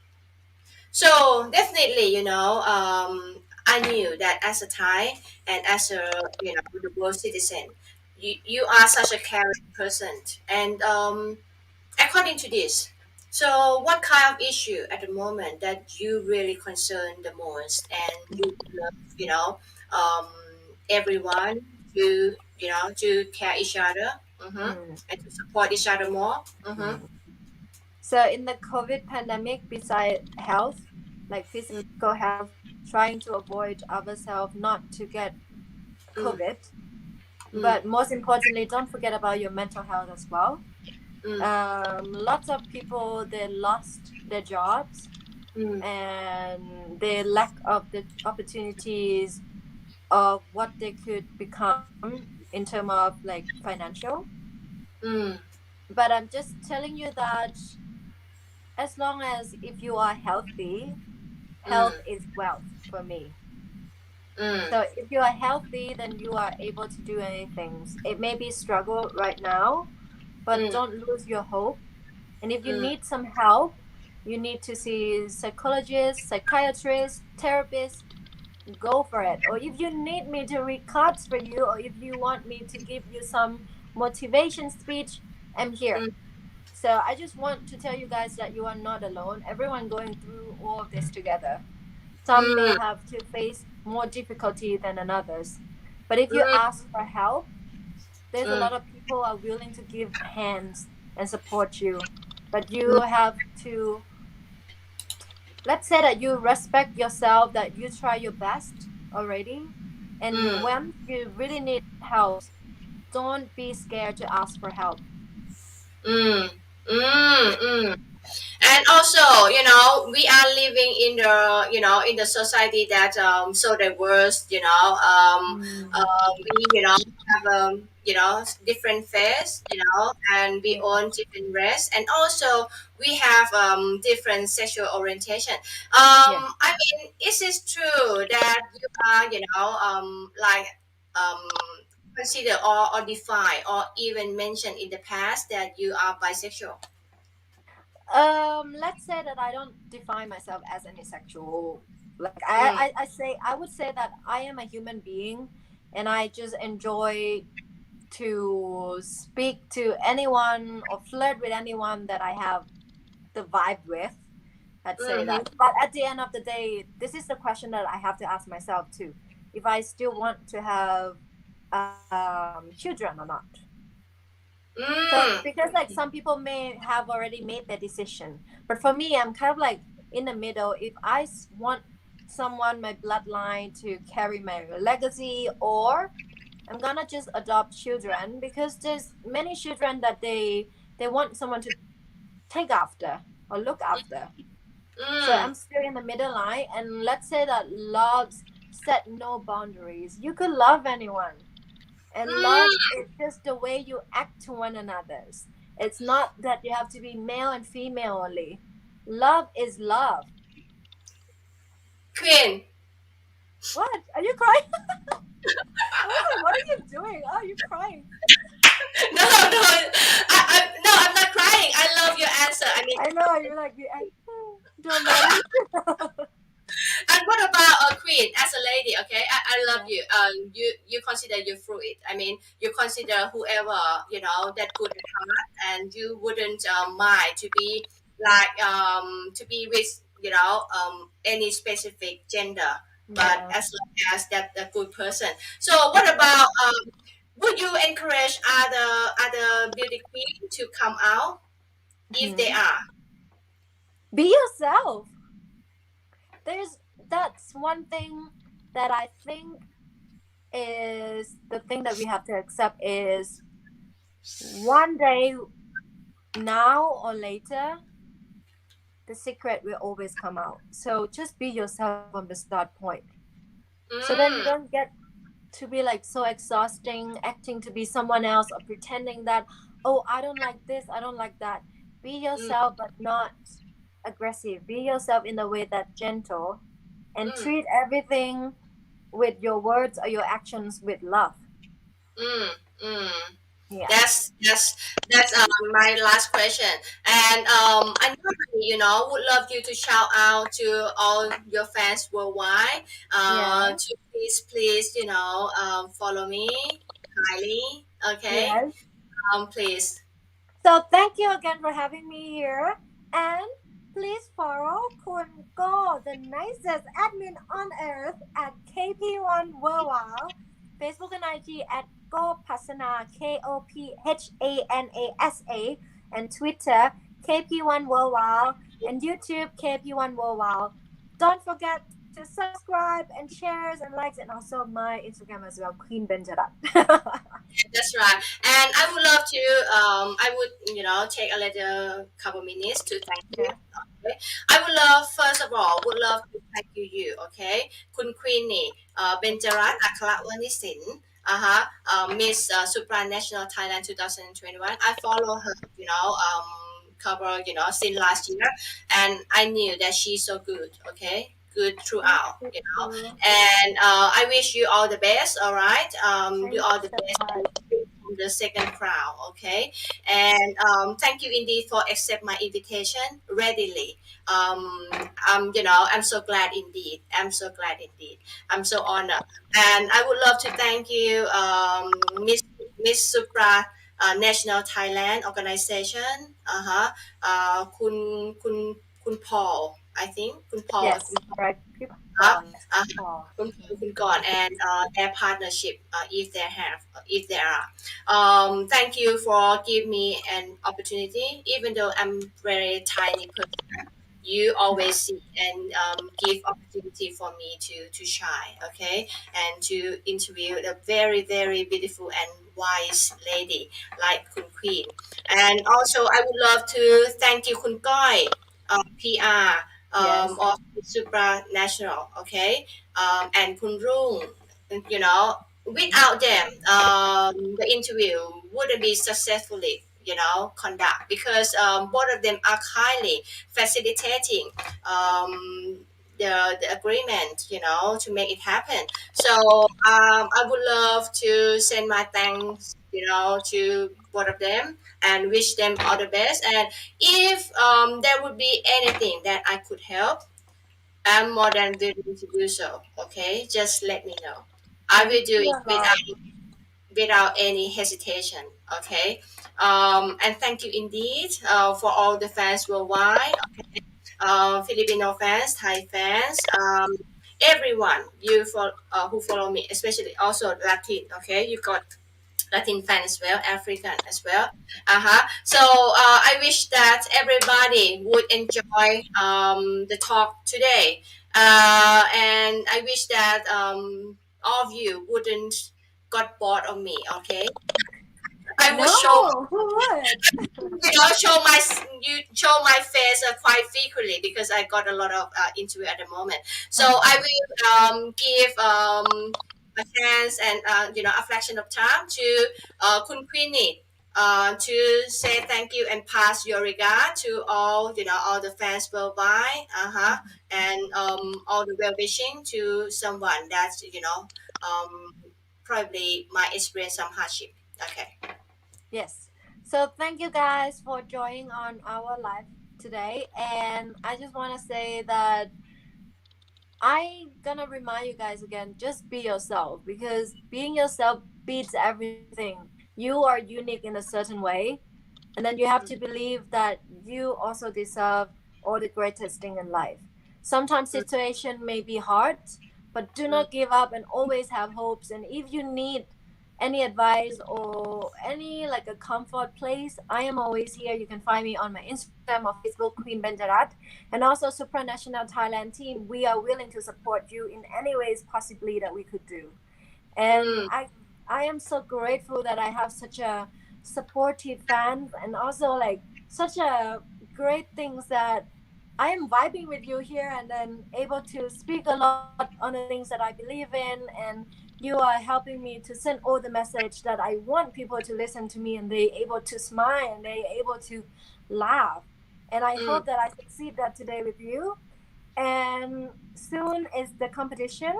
Speaker 1: so definitely, I knew that as a Thai and as a the world citizen, you are such a caring person, and according to this, so what kind of issue at the moment that you really concern the most, and you would love, um, everyone to to care each other,
Speaker 2: Mm.
Speaker 1: and to support each other more.
Speaker 2: Mm. So in the COVID pandemic, beside health, like physical health, trying to avoid ourselves not to get
Speaker 1: Mm,
Speaker 2: COVID,
Speaker 1: mm,
Speaker 2: but most importantly, don't forget about your mental health as well.
Speaker 1: mm,
Speaker 2: Lots of people they lost their jobs
Speaker 1: mm,
Speaker 2: and the lack of the opportunities of what they could become in terms of like financial.
Speaker 1: mm,
Speaker 2: But I'm just telling you that as long as if you are healthy, health
Speaker 1: mm,
Speaker 2: is wealth for me.
Speaker 1: mm,
Speaker 2: So if you are healthy, then you are able to do anything. It may be struggle right now, but
Speaker 1: mm,
Speaker 2: don't lose your hope. And if you
Speaker 1: mm,
Speaker 2: need some help, you need to see psychologists, psychiatrists, therapists, go for it. Or if you need me to read cards for you, or if you want me to give you some motivation speech, I'm here.
Speaker 1: mm,
Speaker 2: So I just want to tell you guys that you are not alone. Everyone going through all of this together. Some may
Speaker 1: mm,
Speaker 2: have to face more difficulty than others. But if you
Speaker 1: mm,
Speaker 2: ask for help, there's a
Speaker 1: mm,
Speaker 2: lot of people are willing to give hands and support you. But you
Speaker 1: mm,
Speaker 2: have to, let's say that you respect yourself, that you try your best already. And
Speaker 1: mm,
Speaker 2: when you really need help, don't be scared to ask for help.
Speaker 1: mm, mm. And also, we are living in the in the society that so diverse,
Speaker 2: Mm,
Speaker 1: we have different face, and we
Speaker 2: yeah.
Speaker 1: own different race, and also we have different sexual orientation.
Speaker 2: Yeah.
Speaker 1: I mean, is it true that you are like um consider or define or even mention in the past that you are bisexual?
Speaker 2: Let's say that I don't define myself as any sexual. Like
Speaker 1: Mm,
Speaker 2: I say, I would say that I am a human being, and I just enjoy to speak to anyone or flirt with anyone that I have the vibe with. I'd say
Speaker 1: mm-hmm.
Speaker 2: that. But at the end of the day, this is the question that I have to ask myself too: if I still want to have children or not. So
Speaker 1: Mm,
Speaker 2: because like some people may have already made their decision, but for me, I'm kind of like in the middle. If I want someone my bloodline to carry my legacy, or I'm gonna just adopt children because there's many children that they want someone to take after or look after. So
Speaker 1: mm,
Speaker 2: I'm still in the middle line, and let's say that loves set no boundaries. You could love anyone, and love
Speaker 1: mm.
Speaker 2: is just the way you act to one another. It's not that you have to be male and female only. Love is love.
Speaker 1: Queen.
Speaker 2: What? Are you crying? I was like, what are you doing? Oh, you're crying.
Speaker 1: No, no, no, I'm not crying. I love your answer. I mean,
Speaker 2: I know, you're like the dramatic.
Speaker 1: and what about a queen as a lady? Okay, I love
Speaker 2: Yeah.
Speaker 1: you. You consider you fluid. I mean, you consider whoever that good at heart, and you wouldn't mind to be to be with any specific gender, but
Speaker 2: Yeah.
Speaker 1: as long as that a good person. So, what about would you encourage other beauty queen to come out if they
Speaker 2: Mhm.
Speaker 1: are?
Speaker 2: Be yourself. There's That's one thing that I think is the thing that we have to accept is one day, now or later, the secret will always come out. So just be yourself from the start point. So then you
Speaker 1: Mm,
Speaker 2: don't get to be like so exhausting, acting to be someone else or pretending that, oh, I don't like this, I don't like that. Be
Speaker 1: mm,
Speaker 2: yourself, but not aggressive. Be yourself in a way that gentle, and
Speaker 1: mm,
Speaker 2: treat everything with your words or your actions with love.
Speaker 1: mm, mm.
Speaker 2: Yeah.
Speaker 1: That's my last question. And I normally, would love you to shout out to all your fans worldwide.
Speaker 2: Yeah.
Speaker 1: To please, follow me, Kylie. Okay.
Speaker 2: Yes.
Speaker 1: Please.
Speaker 2: So thank you again for having me here. And please follow Kun Go, the nicest admin on earth at KP1 Worldwide, Facebook and IG at Go Pasana, KOPHANASA, and Twitter KP1 Worldwide, and YouTube KP1 Worldwide. Don't forget to subscribe and shares and likes, and also my Instagram as well, Queen Benjarat.
Speaker 1: That's right. And I would love to, I would, take a little couple minutes to thank you.
Speaker 2: Yeah.
Speaker 1: Okay. I would love, first of all, would love to thank you, okay? Kun Queenie, Benjarat Akkarawanichsil, Miss Supranational Thailand 2021. I follow her, cover, since last year. And I knew that she's so good, okay? Good
Speaker 2: Thank
Speaker 1: throughout,
Speaker 2: you.
Speaker 1: and I wish you all the best. All right. You
Speaker 2: Thank you
Speaker 1: all the
Speaker 2: so
Speaker 1: best
Speaker 2: much.
Speaker 1: from the second crown. Okay. And thank you indeed for accept my invitation readily. I'm so glad indeed. I'm so glad indeed. I'm so honored. And I would love to thank you, Miss Supra. National Thailand organization, Kun Paul, I think Kun Paul,
Speaker 2: Yes, correct. Good
Speaker 1: uh,
Speaker 2: call. Yes,
Speaker 1: uh,
Speaker 2: good call.
Speaker 1: คุณก่อนand their partnership if there are thank you for give me an opportunity even though I'm very tiny person you always see and give opportunity for me to shine okay and to interview a very very beautiful and wise lady like Kun Queen and also I would love to thank you Kun Koi PR
Speaker 2: Yes.
Speaker 1: of Supranational, okay, and Kun Rung, you know, without them, the interview wouldn't be successfully, conduct because both of them are highly facilitating um, the agreement, to make it happen. So I would love to send my thanks, to both of them and wish them all the best. And if there would be anything that I could help, I'm more than willing to do so. Okay, just let me know. I will
Speaker 2: Thank
Speaker 1: do
Speaker 2: you
Speaker 1: it
Speaker 2: a lot.
Speaker 1: without any hesitation. Okay, and thank you indeed for all the fans worldwide. Filipino fans, Thai fans, everyone who follow me, especially also Latin. Okay, you got Latin fan as well, African as well. So I wish that everybody would enjoy the talk today, and I wish that all of you wouldn't got bored of me. Okay, I would show
Speaker 2: No, who would?
Speaker 1: you show my face quite frequently because I got a lot of interview at the moment. So I will give a chance and a fraction of time to Kun Queenie to say thank you and pass your regard to all the fans worldwide, and all the well wishing to someone that's um, probably might experience some hardship. Okay.
Speaker 2: Yes. So thank you guys for joining on our live today. And I just want to say that I gonna remind you guys again, just be yourself because being yourself beats everything. You are unique in a certain way, and then you have to believe that you also deserve all the greatest thing in life. Sometimes situation may be hard, but do
Speaker 1: Mm,
Speaker 2: not give up and always have hopes. And if you need any advice or any like a comfort place, I am always here. You can find me on my Instagram or Facebook, Queen Benjarat, and also Supranational Thailand team. We are willing to support you in any ways possibly that we could do. And
Speaker 1: mm,
Speaker 2: I am so grateful that I have such a supportive fans and also like such a great things that I am vibing with you here and then able to speak a lot on the things that I believe in, and you are helping me to send all the message that I want people to listen to me and they able to smile and they able to laugh. And I
Speaker 1: Mm.
Speaker 2: hope that I succeed that today with you. And soon is the competition.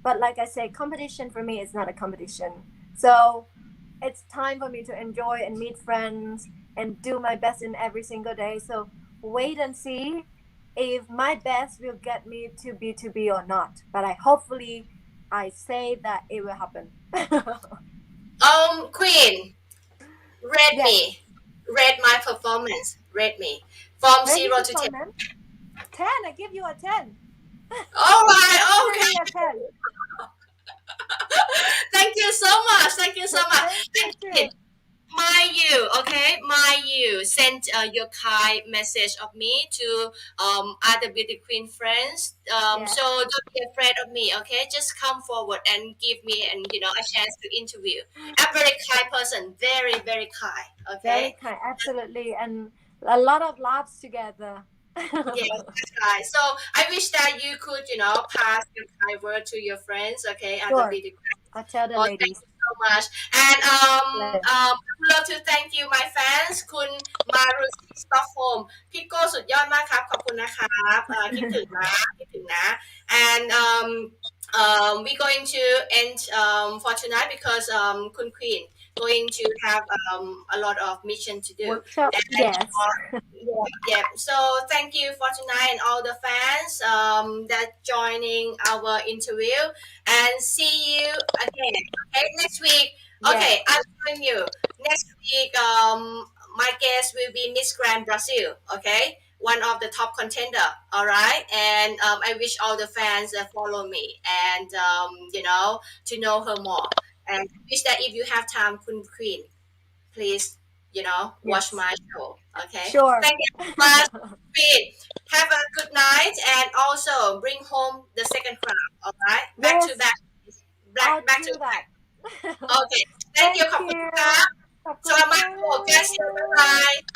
Speaker 2: But like I say, competition for me is not a competition. So it's time for me to enjoy and meet friends and do my best in every single day. So wait and see if my best will get me to B2B or not. But I hopefully I say that it will happen.
Speaker 1: Queen, rate
Speaker 2: Yes.
Speaker 1: me. Rate my performance. Rate me from
Speaker 2: Rate your
Speaker 1: 0 to 10.
Speaker 2: performance. 10. I give you a 10.
Speaker 1: All right.
Speaker 2: Definitely a
Speaker 1: Okay.
Speaker 2: 10.
Speaker 1: Thank you so much. Thank you so much.
Speaker 2: Thank you
Speaker 1: And
Speaker 2: too.
Speaker 1: Queen, my you, okay, my you send your kind message of me to other beauty queen friends. So
Speaker 2: Yes.
Speaker 1: don't be afraid of me, okay? Just come forward and give me and a chance to interview. I'm very kind person, very kind,
Speaker 2: Very
Speaker 1: okay?
Speaker 2: kind. Absolutely. And a lot of laughs together.
Speaker 1: Yes, that's right. So I wish that you could pass your kind word to your friends, okay, other
Speaker 2: Sure.
Speaker 1: beauty.
Speaker 2: I'll tell the
Speaker 1: Oh, thank
Speaker 2: ladies.
Speaker 1: you so much. And
Speaker 2: Pleasure.
Speaker 1: I would love to thank you my fans คุณมารุสีสต็อกโฮมพี่โก้สุดยอดมากครับขอบคุณนะครับคิดถึงนะคิดถึงนะ and we're going to end for tonight because คุณ Queen going to have a lot of mission to do
Speaker 2: Workshop.
Speaker 1: and
Speaker 2: Yes.
Speaker 1: yeah. So thank you for tonight and all the fans that joining our interview and see you again. Okay, next week.
Speaker 2: Yes.
Speaker 1: Okay, I'm telling you. Next week, my guest will be Miss Grand Brazil. Okay, one of the top contender. All right, and I wish all the fans follow me and to know her more. And wish that if you have time, Queen, please, watch
Speaker 2: Yes.
Speaker 1: my show. Okay.
Speaker 2: Sure.
Speaker 1: Thank you so much. Queen. Have a good night and also bring home the second crown. All right. Back to
Speaker 2: Yes.
Speaker 1: back.
Speaker 2: I'll
Speaker 1: Back to
Speaker 2: do that.
Speaker 1: back. Okay. Thank you.
Speaker 2: Thank
Speaker 1: ขอบคุณครั
Speaker 2: you.
Speaker 1: บสวัสดีค่ะ Bye bye